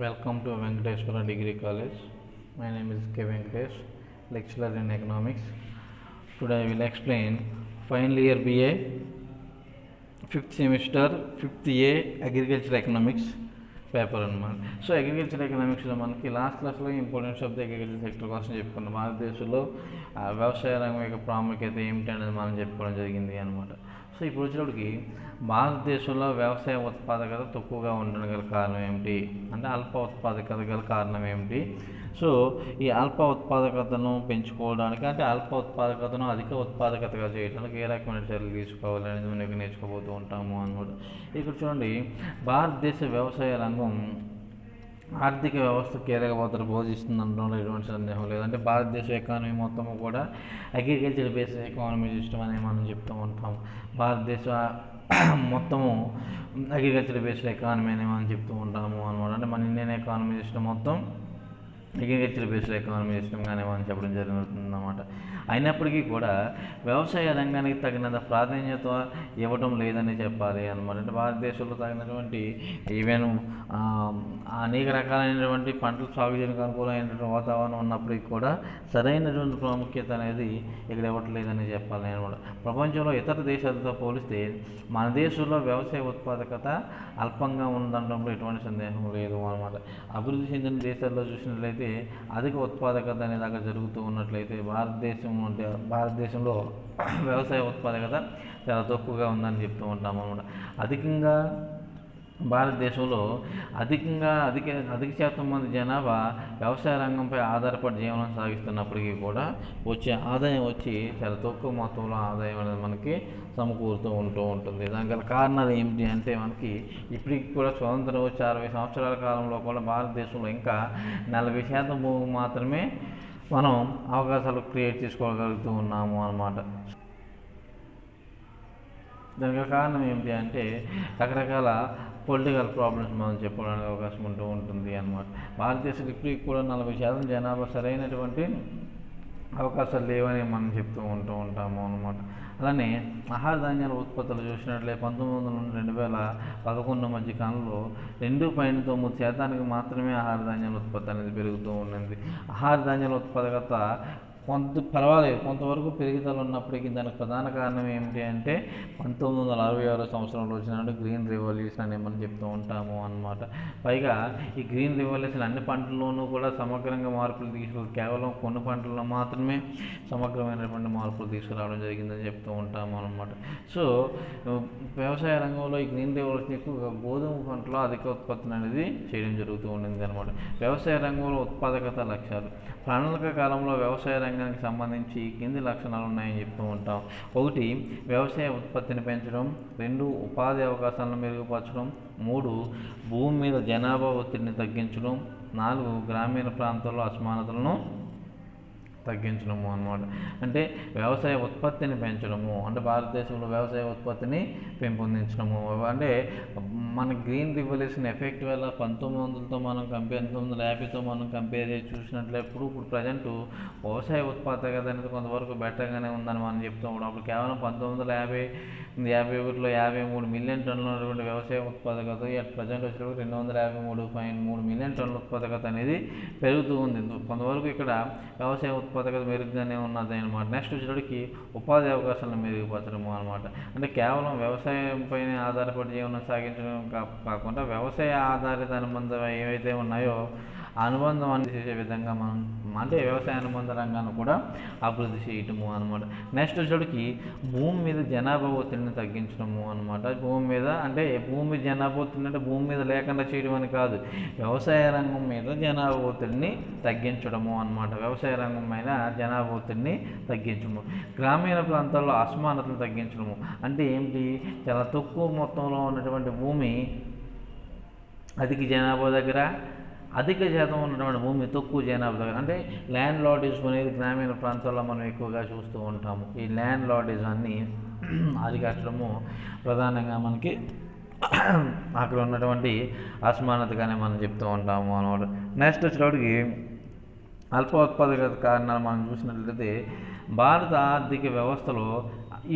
Welcome to Venkateshwara Degree College. My name is K. Venkatesh, lecturer in economics. Today I will explain final year BA, 5th semester, 5th A agriculture economics paper అనమాట. So agriculture ఎకనామిక్స్లో మనకి last క్లాస్లో importance of the agriculture sector కోసం చెప్పుకున్నాం. భారతదేశంలో వ్యవసాయ రంగం యొక్క ప్రాముఖ్యత ఏమిటి అనేది మనం చెప్పుకోవడం జరిగింది అనమాట. సో ఇప్పుడు వచ్చేటప్పటికి భారతదేశంలో వ్యవసాయ ఉత్పాదకత తక్కువగా ఉండడం గల కారణం ఏమిటి అంటే అల్ప ఉత్పాదకత గల కారణం ఏమిటి. సో ఈ అల్ప ఉత్పాదకతను పెంచుకోవడానికి అంటే అల్ప ఉత్పాదకతను అధిక ఉత్పాదకతగా చేయడానికి ఏ రకమైన చర్యలు తీసుకోవాలి అనేది మనం నేర్చుకోబోతూ ఉంటాము అనమాట. ఇక్కడ చూడండి, భారతదేశ వ్యవసాయ రంగం ఆర్థిక వ్యవస్థ కీలక పాత్ర పోషిస్తుంది అనడంలో ఎటువంటి సందేహం లేదు. అంటే భారతదేశ ఎకానమీ మొత్తము కూడా అగ్రికల్చర్ బేస్డ్ ఎకానమీ సిస్టమ్ అని మనం చెప్తూ ఉంటాం. భారతదేశ మొత్తము అగ్రికల్చర్ బేస్డ్ ఎకానమీ అని మనం చెప్తూ ఉంటాము అనమాట. అంటే మన ఇండియన్ ఎకానమీ సిస్టమ్ మొత్తం అగ్రికల్చర్ బేస్డ్ ఎకానమీ సిస్టమ్గానే మనం చెప్పడం జరుగుతుంది అన్నమాట. అయినప్పటికీ కూడా వ్యవసాయ రంగానికి తగినంత ప్రాధాన్యత ఇవ్వడం లేదని చెప్పాలి అనమాట. అంటే భారతదేశంలో తగినటువంటి ఈవెన్ అనేక రకాలైనటువంటి పంటలు సాగు చేయడానికి అనుకూలమైనటువంటి వాతావరణం ఉన్నప్పటికీ కూడా సరైనటువంటి ప్రాముఖ్యత అనేది ఇక్కడ ఇవ్వట్లేదని చెప్పాలి అనమాట. ప్రపంచంలో ఇతర దేశాలతో పోలిస్తే మన దేశంలో వ్యవసాయ ఉత్పాదకత అల్పంగా ఉందనడంలో ఎటువంటి సందేహం లేదు అనమాట. అభివృద్ధి చెందిన దేశాల్లో చూసినట్లయితే అధిక ఉత్పాదకత అనేది అక్కడ జరుగుతూ ఉన్నట్లయితే భారతదేశంలో వ్యవసాయ ఉత్పాదకత చాలా తక్కువగా ఉందని చెప్తూ ఉంటాము అనమాట. భారతదేశంలో అధిక శాతం మంది జనాభా వ్యవసాయ రంగంపై ఆధారపడి జీవనం సాగిస్తున్నప్పటికీ కూడా వచ్చే ఆదాయం చాలా తక్కువ మొత్తంలో ఆదాయం అనేది మనకి సమకూరుతూ ఉంటుంది. దానికి గల కారణాలు ఏమిటి అంటే మనకి ఇప్పటికి కూడా స్వతంత్రం వచ్చి 60 సంవత్సరాల కాలంలో కూడా భారతదేశంలో ఇంకా 40% భూమి మాత్రమే మనం అవకాశాలు క్రియేట్ చేసుకోగలుగుతూ ఉన్నాము అన్నమాట. దానికి కారణం ఏమిటి అంటే రకరకాల పొలిటికల్ ప్రాబ్లమ్స్ మనం చెప్పుకోవడానికి అవకాశం ఉంటుంది అన్నమాట. భారతదేశంలో ఇప్పటికి కూడా 40% జనాభా సరైనటువంటి అవకాశాలు లేవని మనం చెప్తూ ఉంటాము అన్నమాట. అలానే ఆహార ధాన్యాల ఉత్పత్తులు చూసినట్లయితే 1900 నుండి 2011 మధ్య కాలంలో 2.9% మాత్రమే ఆహార ధాన్యాల ఉత్పత్తి అనేది పెరుగుతూ ఉన్నది. ఆహార ధాన్యాల ఉత్పాదకత పర్వాలేదు, కొంతవరకు పెరుగుదల ఉన్నప్పటికీ దానికి ప్రధాన కారణం ఏమిటి అంటే 1966 సంవత్సరంలో వచ్చినట్టు గ్రీన్ రెవల్యూషన్ అని మనం చెప్తూ ఉంటాము అన్నమాట. పైగా ఈ గ్రీన్ రెవల్యూషన్ అన్ని పంటల్లోనూ కూడా సమగ్రంగా మార్పులు తీసుకురావాలి, కేవలం కొన్ని పంటల్లో మాత్రమే సమగ్రమైనటువంటి మార్పులు తీసుకురావడం జరిగిందని చెప్తూ ఉంటాము అన్నమాట. సో వ్యవసాయ రంగంలో ఈ గ్రీన్ రెవల్యూషన్ ఎక్కువగా గోధుమ పంటలో అధిక ఉత్పత్తిని అనేది చేయడం జరుగుతూ ఉంటుంది అనమాట. వ్యవసాయ రంగంలో ఉత్పాదకత లక్ష్యాలు ప్రణాళిక కాలంలో వ్యవసాయ రంగానికి సంబంధించి కింది లక్షణాలు ఉన్నాయని చెప్తూ ఉంటాం. 1. వ్యవసాయ ఉత్పత్తిని పెంచడం. 2. ఉపాధి అవకాశాలను మెరుగుపరచడం. 3. భూమి మీద జనాభా ఒత్తిడిని తగ్గించడం. 4. గ్రామీణ ప్రాంతాల్లో అసమానతలను తగ్గించడము అన్నమాట. అంటే వ్యవసాయ ఉత్పత్తిని పెంచడము అంటే భారతదేశంలో వ్యవసాయ ఉత్పత్తిని పెంపొందించడము. అంటే మన గ్రీన్ రివల్యూషన్ ఎఫెక్ట్ వల్ల 1900తో మనం 1950తో మనం కంపేర్ చేసి చూసినట్లయితే ఇప్పుడు ప్రజెంట్ వ్యవసాయ ఉత్పాదకత అనేది కొంతవరకు బెటర్గానే ఉందని మనం చెప్తూ ఉంటాం. అప్పుడు కేవలం 1951లో 53 మిలియన్ టన్నులు ఉన్నటువంటి వ్యవసాయ ఉత్పాదకత అట్ ప్రజెంట్ వచ్చేటప్పుడు 253.3 మిలియన్ టన్నుల ఉత్పాదకత అనేది పెరుగుతూ ఉంది. కొంతవరకు ఇక్కడ వ్యవసాయ ఉత్పాదకత మెరుగ్గానే ఉన్నది అనమాట. నెక్స్ట్ వచ్చేటప్పటికి ఉపాధి అవకాశాలను మెరుగుపరచడము అనమాట. అంటే కేవలం వ్యవసాయంపైనే ఆధారపడి జీవనం సాగించడం కాకుండా వ్యవసాయ ఆధారిత అనుబంధం ఏవైతే ఉన్నాయో ఆ అనుబంధం అనేది చేసే విధంగా మనం అంటే వ్యవసాయ అనుబంధ రంగాన్ని కూడా అభివృద్ధి చేయటము అనమాట. నెక్స్ట్ వచ్చేటికి భూమి మీద జనాభా ఒత్తిడిని తగ్గించడము అనమాట. భూమి మీద అంటే భూమి జనాభా ఒత్తిడి అంటే భూమి మీద లేకుండా చేయడం అని కాదు, వ్యవసాయ రంగం మీద జనాభా ఒత్తిడిని తగ్గించడము అనమాట. వ్యవసాయ రంగం మీద జనాభా ఒత్తిడిని తగ్గించడము. గ్రామీణ ప్రాంతాల్లో అసమానతలు తగ్గించడము అంటే ఏమిటి, చాలా తక్కువ మొత్తంలో ఉన్నటువంటి భూమి అధిక జనాభా దగ్గర, అధిక శాతం ఉన్నటువంటి భూమి తక్కువ జనాభా దగ్గర అంటే ల్యాండ్ లార్డేజ్ అనేది గ్రామీణ ప్రాంతాల్లో మనం ఎక్కువగా చూస్తూ ఉంటాము. ఈ ల్యాండ్ లార్డేజ్ అన్ని అరికట్టడము ప్రధానంగా మనకి అక్కడ ఉన్నటువంటి అసమానతగానే మనం చెప్తూ ఉంటాము అన్నమాట. నెక్స్ట్ వచ్చేటప్పటికి అల్ప ఉత్పాదక కారణాలు మనం చూసినట్లయితే భారత ఆర్థిక వ్యవస్థలో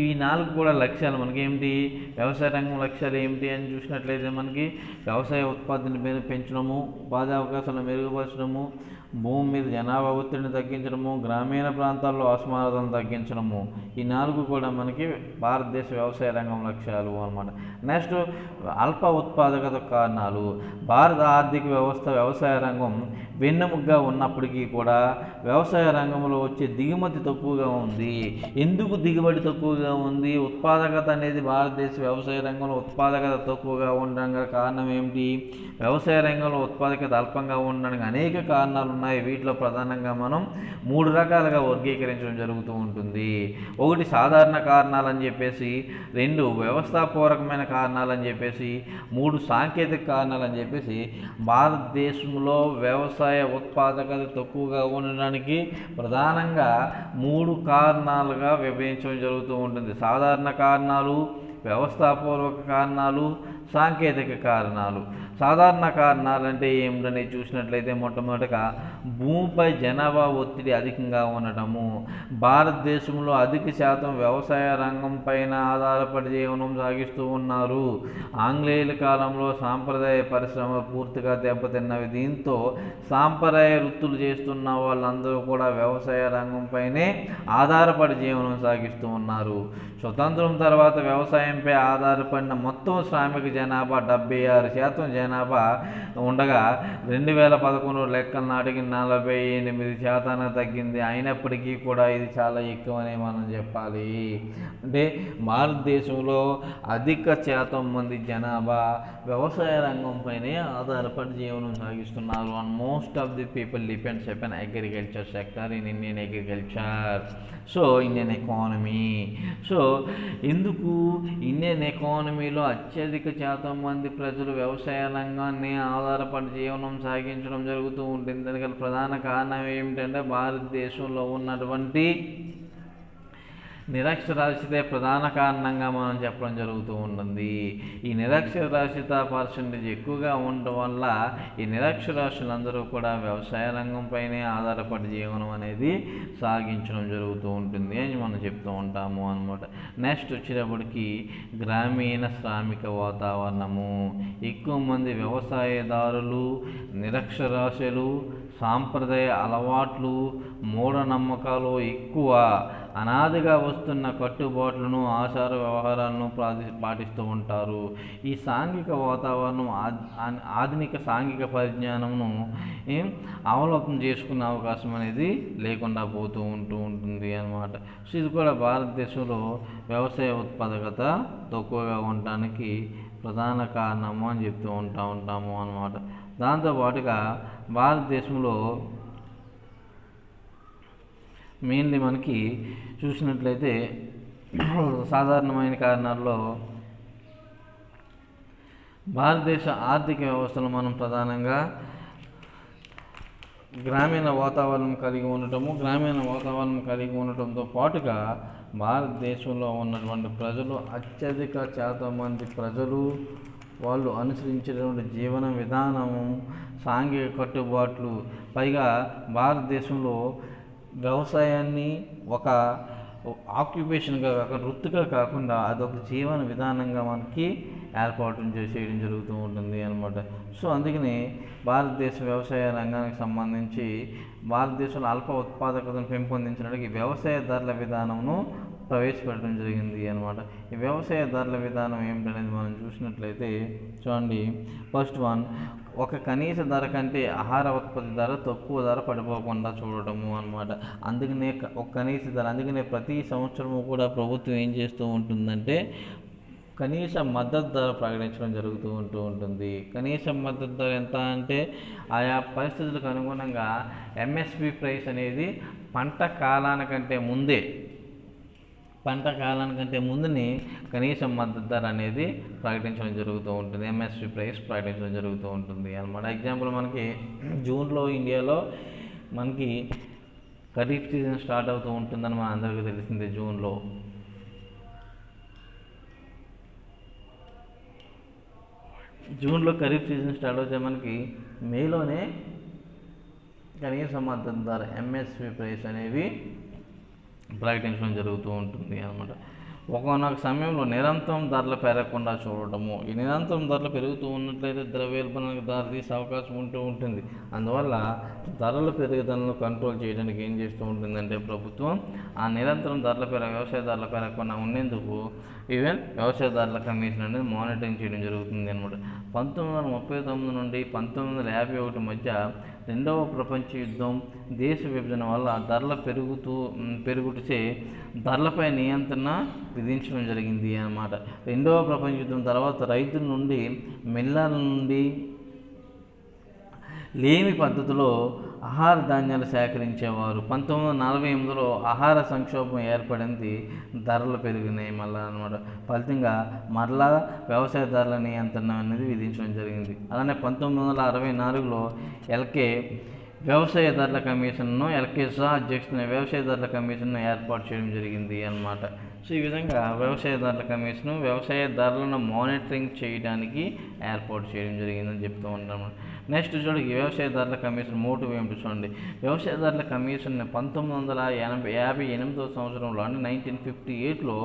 ఈ 4 కూడా లక్ష్యాలు మనకి ఏమిటి, వ్యవసాయ రంగం లక్ష్యాలు ఏమిటి అని చూసినట్లయితే మనకి వ్యవసాయ ఉత్పత్తిని పెంచడము, ఉపాధి అవకాశాలను మెరుగుపరచడము, భూమి మీద జనాభా ఒత్తిడిని తగ్గించడము, గ్రామీణ ప్రాంతాల్లో అసమానతలను తగ్గించడము. ఈ 4 కూడా మనకి భారతదేశ వ్యవసాయ రంగం లక్ష్యాలు అన్నమాట. నెక్స్ట్ అల్ప ఉత్పాదకత కారణాలు. భారత ఆర్థిక వ్యవస్థ వ్యవసాయ రంగం వెన్నెముకగా ఉన్నప్పటికీ కూడా వ్యవసాయ రంగంలో వచ్చే దిగుమతి తక్కువగా ఉంది. ఎందుకు దిగుబడి తక్కువగా ఉంది? ఉత్పాదకత అనేది భారతదేశ వ్యవసాయ రంగంలో ఉత్పాదకత తక్కువగా ఉండడానికి కారణం ఏమిటి? వ్యవసాయ రంగంలో ఉత్పాదకత అల్పంగా ఉండడానికి అనేక కారణాలు ఉన్నాయి. వీటిలో ప్రధానంగా మనం 3 రకాలుగా వర్గీకరించడం జరుగుతూ ఉంటుంది. 1 సాధారణ కారణాలని చెప్పేసి, 2 వ్యవస్థాపూర్వకమైన కారణాలని చెప్పేసి, 3 సాంకేతిక కారణాలని చెప్పేసి భారతదేశంలో వ్యవసాయ ఉత్పాదకత తక్కువగా ఉండడానికి ప్రధానంగా 3 కారణాలుగా విభజించడం జరుగుతూ ఉంటుంది. సాధారణ కారణాలు, వ్యవస్థాపూర్వక కారణాలు, సాంకేతిక కారణాలు. సాధారణ కారణాలు అంటే ఏమిటని చూసినట్లయితే మొట్టమొదటిగా భూమిపై జనాభా ఒత్తిడి అధికంగా ఉండటము. భారతదేశంలో అధిక శాతం వ్యవసాయ రంగం పైన ఆధారపడి జీవనం సాగిస్తూ ఉన్నారు. ఆంగ్లేయుల కాలంలో సాంప్రదాయ పరిశ్రమలు పూర్తిగా దెబ్బతిన్నవి. దీంతో సాంప్రదాయ వృత్తులు చేస్తున్న వాళ్ళందరూ కూడా వ్యవసాయ రంగంపైనే ఆధారపడి జీవనం సాగిస్తూ ఉన్నారు. స్వతంత్రం తర్వాత వ్యవసాయంపై ఆధారపడిన మొత్తం శ్రామిక జనాభా 76% జనాభా ఉండగా 2011 లెక్కల నాటికి 48% తగ్గింది. అయినప్పటికీ కూడా ఇది చాలా ఎక్కువనే మనం చెప్పాలి. అంటే భారతదేశంలో అధిక శాతం మంది జనాభా వ్యవసాయ రంగంపైనే ఆధారపడి జీవనం సాగిస్తున్నారు. And most of the people depends upon agriculture sector in Indian agriculture. So Indian economy. So ఎందుకు ఇండియన్ ఎకానమీలో అత్యధిక శాతం మంది ప్రజలు వ్యవసాయ రంగాన్ని ఆధారపడి జీవనం సాగించడం జరుగుతూ ఉంటుంది? దానికి ప్రధాన కారణం ఏమిటంటే భారతదేశంలో ఉన్నటువంటి నిరక్షరాస్యతే ప్రధాన కారణంగా మనం చెప్పడం జరుగుతూ ఉంటుంది. ఈ నిరక్షరాస్యత పర్సెంటేజ్ ఎక్కువగా ఉండటం వల్ల ఈ నిరక్షరాస్యులందరూ కూడా వ్యవసాయ రంగంపైనే ఆధారపడి జీవనం అనేది సాగించడం జరుగుతూ ఉంటుంది అని మనం చెప్తూ ఉంటాము అన్నమాట. నెక్స్ట్ వచ్చేటప్పటికి గ్రామీణ శ్రామిక వాతావరణము. ఎక్కువ మంది వ్యవసాయదారులు నిరక్షరాస్యులు, సాంప్రదాయ అలవాట్లు, మూఢనమ్మకాలు ఎక్కువ, అనాదిగా వస్తున్న కట్టుబాట్లను, ఆచార వ్యవహారాలను పాటిస్తూ ఉంటారు. ఈ సాంఘిక వాతావరణం ఆధునిక సాంఘిక పరిజ్ఞానంను అవలోకనం చేసుకునే అవకాశం అనేది లేకుండా పోతూ ఉంటుంది అన్నమాట. సో ఇది కూడా భారతదేశంలో వ్యవసాయ ఉత్పాదకత తక్కువగా ఉండడానికి ప్రధాన కారణము అని చెప్తూ ఉంటాము అన్నమాట. దాంతోపాటుగా భారతదేశంలో మెయిన్లీ మనకి చూసినట్లయితే సాధారణమైన కారణాల్లో భారతదేశ ఆర్థిక వ్యవస్థను మనం ప్రధానంగా గ్రామీణ వాతావరణం కలిగి ఉండటంతో పాటుగా భారతదేశంలో ఉన్నటువంటి ప్రజలు అత్యధిక శాతం మంది ప్రజలు వాళ్ళు అనుసరించేటువంటి జీవన విధానము, సాంఘిక కట్టుబాట్లు, పైగా భారతదేశంలో వ్యవసాయాన్ని ఒక ఆక్యుపేషన్గా కాకుండా వృత్తిగా కాకుండా అదొక జీవన విధానంగా మనకి ఏర్పాటు చేయడం జరుగుతూ ఉంటుంది అన్నమాట. సో అందుకని భారతదేశ వ్యవసాయ రంగానికి సంబంధించి భారతదేశంలో అల్ప ఉత్పాదకతను పెంపొందించడానికి వ్యవసాయ ధరల విధానంను ప్రవేశపెట్టడం జరిగింది అన్నమాట. ఈ వ్యవసాయ ధరల విధానం ఏమిటనేది మనం చూసినట్లయితే చూడండి. ఫస్ట్ వన్, ఒక కనీస ధర కంటే ఆహార ఉత్పత్తి ధర తక్కువ ధర పడిపోకుండా చూడటము అన్నమాట. అందుకనే ఒక కనీస ధర, అందుకనే ప్రతి సంవత్సరము కూడా ప్రభుత్వం ఏం చేస్తూ ఉంటుందంటే కనీస మద్దతు ధర ప్రకటించడం జరుగుతూ ఉంటుంది. కనీస మద్దతు ధర ఎంత అంటే ఆయా పరిస్థితులకు అనుగుణంగా ఎంఎస్పి ప్రైస్ అనేది పంట కాలానికంటే ముందుని కనీస మద్దతు ధర అనేది ప్రకటించడం జరుగుతూ ఉంటుంది. ఎంఎస్పి ప్రైస్ ప్రకటించడం జరుగుతూ ఉంటుంది అన్నమాట. ఎగ్జాంపుల్ మనకి జూన్లో ఇండియాలో మనకి ఖరీఫ్ సీజన్ స్టార్ట్ అవుతూ ఉంటుందని మన అందరికీ తెలిసిందే. జూన్లో ఖరీఫ్ సీజన్ స్టార్ట్ అవుతే మనకి మేలోనే కనీస మద్దతు ధర ఎంఎస్పి ప్రైస్ అనేవి ప్రకటించడం జరుగుతూ ఉంటుంది అన్నమాట. ఒకానొక సమయంలో నిరంతరం ధరలు పెరగకుండా చూడటము. ఈ నిరంతరం ధరలు పెరుగుతూ ఉన్నట్లయితే ద్రవ్యోల్బణానికి దారితీసే అవకాశం ఉంటుంది. అందువల్ల ధరల పెరుగుదలను కంట్రోల్ చేయడానికి ఏం చేస్తూ ఉంటుందంటే ప్రభుత్వం ఆ నిరంతరం వ్యవసాయ ధరలు పెరగకుండా ఉండేందుకు ఈవెన్ వ్యవసాయ ధరల కమిషన్ అనేది మానిటరింగ్ చేయడం జరుగుతుంది అనమాట. 1939 నుండి 1951 మధ్య రెండవ ప్రపంచ యుద్ధం, దేశ విభజన వల్ల ధరల పెరుగుటచే ధరలపై నియంత్రణ విధించడం జరిగింది అన్నమాట. రెండవ ప్రపంచ యుద్ధం తర్వాత రైతుల నుండి, మిల్లర్ల నుండి లేమి పద్ధతిలో ఆహార ధాన్యాలు సేకరించేవారు. 1948లో ఆహార సంక్షోభం ఏర్పడింది, ధరలు పెరిగినాయి మళ్ళీ అనమాట. ఫలితంగా మరలా వ్యవసాయ ధరల నియంత్రణ అనేది విధించడం జరిగింది. అలానే 1964లో వ్యవసాయ ధరల కమిషన్ను ఎల్కే షా అధ్యక్షతన వ్యవసాయ ధరల కమిషన్ను ఏర్పాటు చేయడం జరిగింది అన్నమాట. సో ఈ విధంగా వ్యవసాయ ధరల కమిషను వ్యవసాయ ధరలను మానిటరింగ్ చేయడానికి ఏర్పాటు చేయడం జరిగిందని చెప్తూ ఉంటాము. నెక్స్ట్ చూడండి, వ్యవసాయ ధరల కమిషన్ మోటివ్ ఏమిటి చూడండి. వ్యవసాయ ధరల కమిషన్ 1958 సంవత్సరంలో అంటే 1958లో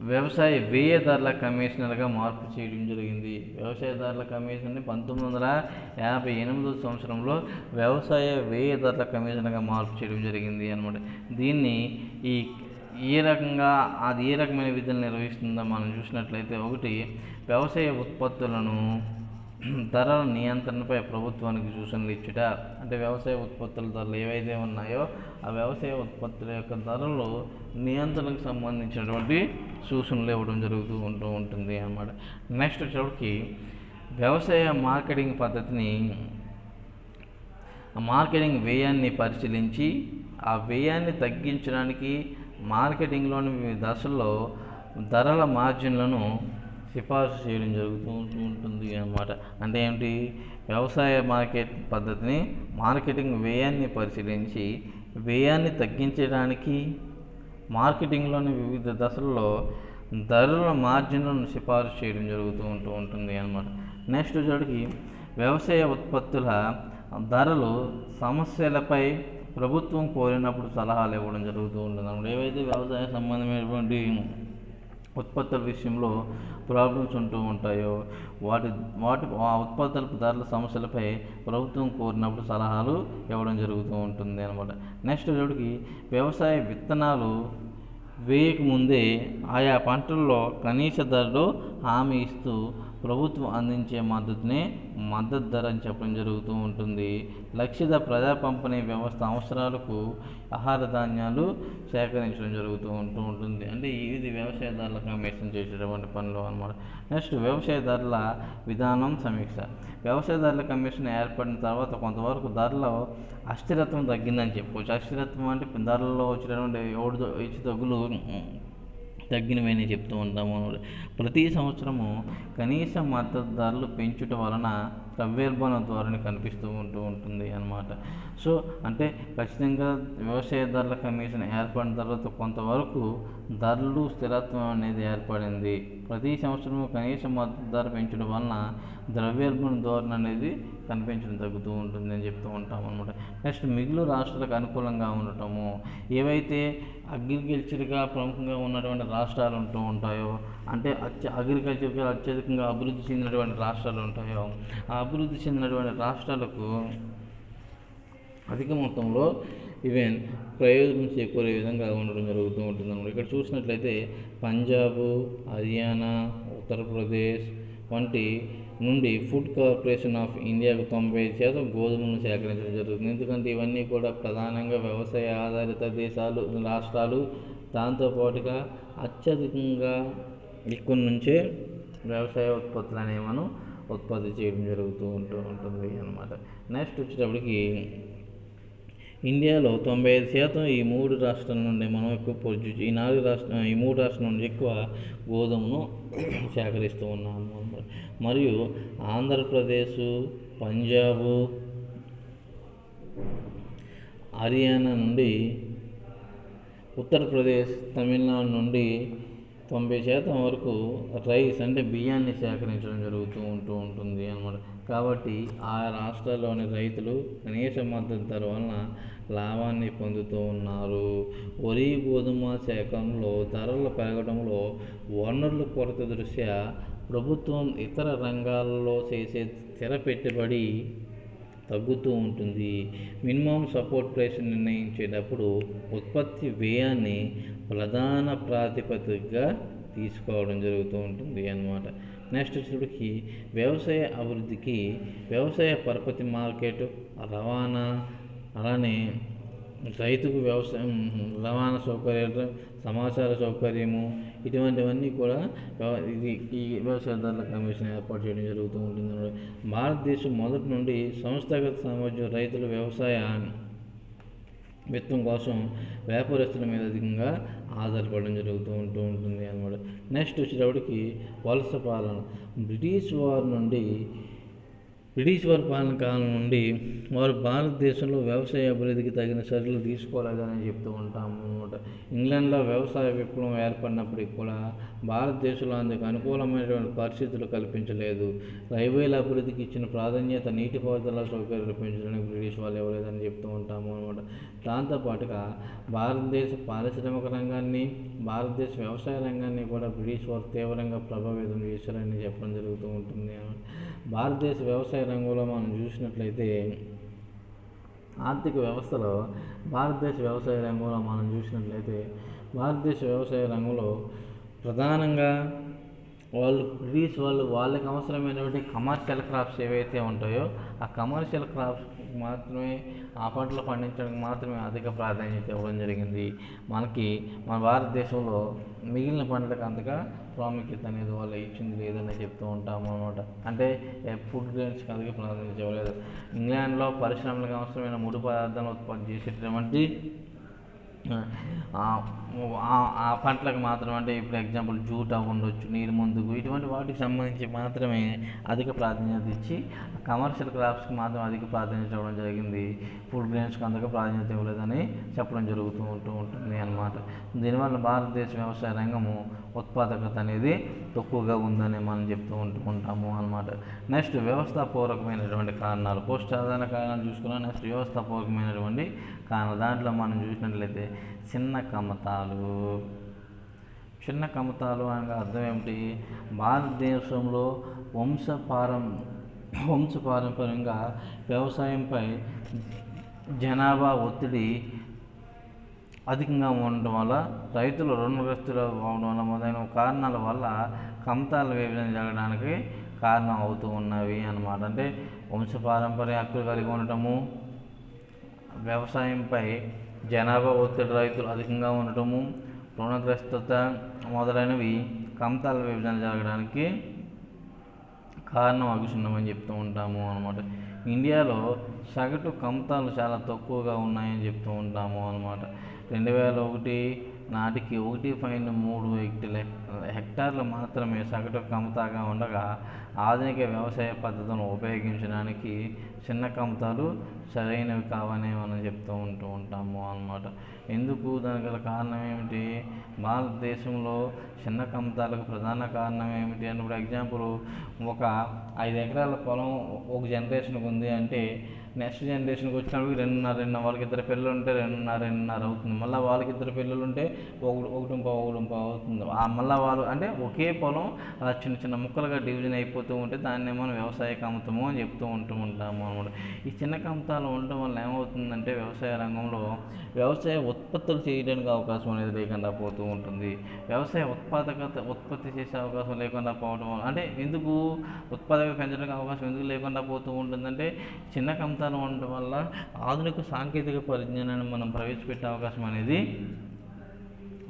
వ్యవసాయ వ్యయ ధరల కమిషనర్గా మార్పు చేయడం జరిగింది. వ్యవసాయ ధరల కమిషన్ని 1958 సంవత్సరంలో వ్యవసాయ వ్యయ ధరల కమిషనర్గా మార్పు చేయడం జరిగింది అనమాట. దీన్ని ఏ రకమైన విధులు నిర్వహిస్తుందో మనం చూసినట్లయితే, ఒకటి వ్యవసాయ ఉత్పత్తులను ధరల నియంత్రణపై ప్రభుత్వానికి సూచనలు ఇచ్చుట. అంటే వ్యవసాయ ఉత్పత్తుల ధరలు ఏవైతే ఉన్నాయో ఆ వ్యవసాయ ఉత్పత్తుల యొక్క ధరలు నియంత్రణకు సంబంధించినటువంటి సూచనలు ఇవ్వడం జరుగుతూ ఉంటుంది అన్నమాట. నెక్స్ట్ వచ్చేటికి వ్యవసాయ మార్కెటింగ్ పద్ధతిని, మార్కెటింగ్ వ్యయాన్ని పరిశీలించి ఆ వ్యయాన్ని తగ్గించడానికి మార్కెటింగ్లోని వివిధ దశల్లో ధరల మార్జిన్లను సిఫార్సు చేయడం జరుగుతూ ఉంటుంది అన్నమాట. అంటే ఏమిటి, వ్యవసాయ మార్కెట్ పద్ధతిని మార్కెటింగ్ వ్యయాన్ని పరిశీలించి వ్యయాన్ని తగ్గించడానికి మార్కెటింగ్లోని వివిధ దశల్లో ధరల మార్జిన్లను సిఫార్సు చేయడం జరుగుతూ ఉంటుంది అన్నమాట. నెక్స్ట్ వచ్చేటికి వ్యవసాయ ఉత్పత్తుల ధరలు సమస్యలపై ప్రభుత్వం కోరినప్పుడు సలహాలు ఇవ్వడం జరుగుతూ ఉంటుంది అన్నమాట. ఏవైతే వ్యవసాయ సంబంధమైనటువంటి ఉత్పత్తుల విషయంలో ప్రాబ్లమ్స్ ఉంటూ ఉంటాయో ఆ ఉత్పత్తుల ధరల సమస్యలపై ప్రభుత్వం కోరినప్పుడు సలహాలు ఇవ్వడం జరుగుతూ ఉంటుంది అన్నమాట. నెక్స్ట్ వచ్చేటికి వ్యవసాయ విత్తనాలు వేయక ముందే ఆయా పంటల్లో కనీస ధరలు హామీ ఇస్తూ ప్రభుత్వం అందించే మద్దతునే మద్దతు ధర అని చెప్పడం జరుగుతూ ఉంటుంది. లక్షిత ప్రజా పంపిణీ వ్యవస్థ అవసరాలకు ఆహార ధాన్యాలు సేకరించడం జరుగుతూ ఉంటుంది. అంటే ఇది వ్యవసాయ ధరల కమిషన్ చేసేటువంటి పనులు అన్నమాట. నెక్స్ట్ వ్యవసాయ ధరల విధానం సమీక్ష. వ్యవసాయ ధరల కమిషన్ ఏర్పడిన తర్వాత కొంతవరకు ధరలో అస్థిరత్వం తగ్గిందని చెప్పుకోవచ్చు. అస్థిరత్వం అంటే ధరల్లో వచ్చినటువంటి హెచ్చుతగ్గులు తగ్గినవని చెప్తూ ఉంటాము. ప్రతి సంవత్సరము కనీస మద్దతు ధరలు పెంచుట వలన ద్రవ్యోల్బణ ధోరణి కనిపిస్తూ ఉంటుంది అన్నమాట. సో అంటే ఖచ్చితంగా వ్యవసాయ ధరల కమిషన్ ఏర్పడిన తర్వాత కొంతవరకు ధరలు స్థిరత్వం అనేది ఏర్పడింది. ప్రతి సంవత్సరము కనీస మద్దతు ధర పెంచడం వలన ద్రవ్యోల్బణ ధోరణి అనేది కనిపించడం తగ్గుతూ ఉంటుంది అని చెప్తూ ఉంటాం అనమాట. నెక్స్ట్ మిగులు రాష్ట్రాలకు అనుకూలంగా ఉండటము. ఏవైతే అగ్రికల్చర్గా ప్రముఖంగా ఉన్నటువంటి రాష్ట్రాలు ఉంటాయో, అంటే అగ్రికల్చర్గా అత్యధికంగా అభివృద్ధి చెందినటువంటి రాష్ట్రాలు ఉంటాయో, ఆ అభివృద్ధి చెందినటువంటి రాష్ట్రాలకు అధిక మొత్తంలో ఈవెన్ ప్రయోజనం చేకూరే విధంగా ఉండడం జరుగుతూ ఉంటుంది అన్నమాట. ఇక్కడ చూసినట్లయితే పంజాబ్, హర్యానా, ఉత్తరప్రదేశ్ వంటి నుండి ఫుడ్ కార్పొరేషన్ ఆఫ్ ఇండియాకు 90% గోధుమలను సేకరించడం జరుగుతుంది. ఎందుకంటే ఇవన్నీ కూడా ప్రధానంగా వ్యవసాయ ఆధారిత రాష్ట్రాలు. దాంతోపాటుగా అత్యధికంగా ఇక్కడి నుంచే వ్యవసాయ ఉత్పత్తులు అనేవి మనం ఉత్పత్తి చేయడం జరుగుతూ ఉంటుంది అన్నమాట. నెక్స్ట్ వచ్చేటప్పటికి ఇండియాలో 95% ఈ మూడు రాష్ట్రాల నుండి మనం ఎక్కువ ఈ మూడు రాష్ట్రాల నుండి ఎక్కువ గోధుమను సేకరిస్తూ ఉన్నాము అన్నమాట. మరియు ఆంధ్రప్రదేశ్, పంజాబ్, హర్యానా నుండి, ఉత్తరప్రదేశ్, తమిళనాడు నుండి 90% వరకు రైస్ అంటే బియ్యాన్ని సేకరించడం ఉంటుంది అన్నమాట. కాబట్టి ఆ రాష్ట్రాల్లోని రైతులు కనీస మద్దతు ధర వలన లాభాన్ని పొందుతూ ఉన్నారు. వరి గోధుమ సేకరణలో ధరలు పెరగడంలో వనరుల కొరత దృష్ట్యా ప్రభుత్వం ఇతర రంగాల్లో చేసే స్థిర పెట్టుబడి తగ్గుతూ ఉంటుంది. మినిమం సపోర్ట్ ప్రైస్ నిర్ణయించేటప్పుడు ఉత్పత్తి వ్యయాన్ని ప్రధాన ప్రాతిపదికగా తీసుకోవడం జరుగుతూ ఉంటుంది అన్నమాట. నెక్స్ట్ వచ్చేటప్పటికి వ్యవసాయ అభివృద్ధికి వ్యవసాయ పరపతి మార్కెట్, రవాణా, అలానే రైతుకు వ్యవసాయం రవాణా సౌకర్యాలు, సమాచార సౌకర్యము, ఇటువంటివన్నీ కూడా ఈ వ్యవసాయదారుల కమిషన్ ఏర్పాటు చేయడం జరుగుతూ ఉంటుంది. భారతదేశం మొదటి నుండి సంస్థాగత సామర్థ్యం రైతుల వ్యవసాయ విత్తం కోసం వ్యాపారస్తుల మీద అధికంగా ఆధారపడడం జరుగుతూ ఉంటుంది అన్నమాట. నెక్స్ట్ వచ్చేటప్పటికి వలస పాలన. బ్రిటిష్ వారి పాలన కాలం నుండి వారు భారతదేశంలో వ్యవసాయ అభివృద్ధికి తగిన చర్యలు తీసుకోలేదని చెప్తూ ఉంటాము అన్నమాట. ఇంగ్లాండ్లో వ్యవసాయ విప్లవం ఏర్పడినప్పటికీ కూడా భారతదేశంలో అందుకు అనుకూలమైనటువంటి పరిస్థితులు కల్పించలేదు. రైల్వేల అభివృద్ధికి ఇచ్చిన ప్రాధాన్యత నీటిపారుదల సౌకర్యాలు పెంచడానికి బ్రిటిష్ వాళ్ళు ఇవ్వలేదని చెప్తూ ఉంటాము అన్నమాట. దాంతోపాటుగా భారతదేశ పారిశ్రామిక రంగాన్ని, భారతదేశ వ్యవసాయ రంగాన్ని కూడా బ్రిటిష్ వారు తీవ్రంగా ప్రభావితం చేశారని చెప్పడం జరుగుతూ ఉంటుంది. భారతదేశ వ్యవసాయ రంగంలో మనం చూసినట్లయితే ఆర్థిక వ్యవస్థలో భారతదేశ వ్యవసాయ రంగంలో ప్రధానంగా బ్రిటిష్ వాళ్ళు వాళ్ళకి అవసరమైనటువంటి కమర్షియల్ క్రాప్స్ ఏవైతే ఉంటాయో ఆ కమర్షియల్ క్రాప్స్ మాత్రమే, ఆ పంటలు పండించడానికి మాత్రమే అధిక ప్రాధాన్యత ఇవ్వడం జరిగింది. మన భారతదేశంలో మిగిలిన పంటలకు అంతగా ప్రాముఖ్యత అనేది వాళ్ళు ఇచ్చింది లేదని చెప్తూ ఉంటాము అన్నమాట. అంటే ఫుడ్ గ్రెయిన్స్కి అధిక ప్రాధాన్యత ఇవ్వలేదు. ఇంగ్లాండ్లో పరిశ్రమలకు అవసరమైన ముడి పదార్థాలను ఉత్పత్తి చేసేటటువంటి ఆ పంటలకు మాత్రం, అంటే ఇప్పుడు ఎగ్జాంపుల్ జూట్ ఉండొచ్చు, నీరు ముందుకు, ఇటువంటి వాటికి సంబంధించి మాత్రమే అధిక ప్రాధాన్యత ఇచ్చి కమర్షియల్ క్రాప్స్కి మాత్రం అధిక ప్రాధాన్యత ఇవ్వడం జరిగింది. ఫుడ్ గ్రెయిన్స్కి అంతగా ప్రాధాన్యత ఇవ్వలేదని చెప్పడం జరుగుతూ ఉంటుంది అన్నమాట. దీనివల్ల భారతదేశ వ్యవసాయ రంగము ఉత్పాదకత అనేది తక్కువగా ఉందని మనం చెప్తూ ఉంటాము అన్నమాట. నెక్స్ట్ వ్యవస్థాపూర్వకమైనటువంటి కారణాలు. పోస్ట్ సాధారణ కారణాలు చూసుకున్నాం. నెక్స్ట్ వ్యవస్థాపూర్వకమైనటువంటి కారణాలు. దాంట్లో మనం చూసినట్లయితే చిన్న కమతాలు అనగా అర్థం ఏమిటి? భారతదేశంలో వంశపారంపర్యంగా వ్యవసాయంపై జనాభా ఒత్తిడి అధికంగా ఉండడం వల్ల, రైతులు రుణగ్రస్తులు అవడం వల్ల మొదలైన కారణాల వల్ల కమతాల విభజన జరగడానికి కారణం అవుతూ ఉన్నవి అన్నమాట. అంటే వంశపారంపర్య హక్కులు కలిగి ఉండటము, వ్యవసాయంపై జనాభా ఒత్తిడి రైతులు అధికంగా ఉండటము, రుణగ్రస్తత మొదలైనవి కమతాల విభజన జరగడానికి కారణం అగుచున్నామని చెప్తూ ఉంటాము అన్నమాట. ఇండియాలో సగటు కమతాలు చాలా తక్కువగా ఉన్నాయని చెప్తూ ఉంటాము అన్నమాట. 2001 నాటికి 1.3 హెక్టార్లు మాత్రమే సగటు కమతాగా ఉండగా, ఆధునిక వ్యవసాయ పద్ధతులను ఉపయోగించడానికి చిన్న కమతాలు సరైనవి కావని మనం చెప్తూ ఉంటాము అన్నమాట. ఎందుకు? దానికి గల కారణం ఏమిటి? భారతదేశంలో చిన్న కమతాలకు ప్రధాన కారణం ఏమిటి అంటే, ఇప్పుడు ఎగ్జాంపుల్ ఒక 5 ఎకరాల పొలం ఒక జనరేషన్కి ఉంది అంటే, నెక్స్ట్ జనరేషన్కి వచ్చినప్పుడు 2.5 వాళ్ళకి 2 పిల్లలు ఉంటే 2.5 అవుతుంది. మళ్ళీ వాళ్ళకి 2 పిల్లలు ఉంటే 1.5 అవుతుంది. మళ్ళీ వాళ్ళు అంటే ఒకే పొలం అలా చిన్న చిన్న ముక్కలుగా డివిజన్ అయిపోతూ ఉంటే దాన్ని మనం వ్యవసాయ కమతము అని చెప్తూ ఉంటాము అన్నమాట. ఈ చిన్న కమతాలు ఉండటం వల్ల ఏమవుతుందంటే, వ్యవసాయ రంగంలో వ్యవసాయ ఉత్పత్తులు చేయడానికి అవకాశం అనేది లేకుండా పోతూ ఉంటుంది. వ్యవసాయ ఉత్పత్తి చేసే అవకాశం లేకుండా పోవడం వల్ల, అంటే ఎందుకు ఉత్పాదకత పెంచడానికి అవకాశం ఎందుకు లేకుండా పోతూ ఉంటుందంటే, చిన్న కమతాలు ఉండటం వల్ల ఆధునిక సాంకేతిక పరిజ్ఞానాన్ని మనం ప్రవేశపెట్టే అవకాశం అనేది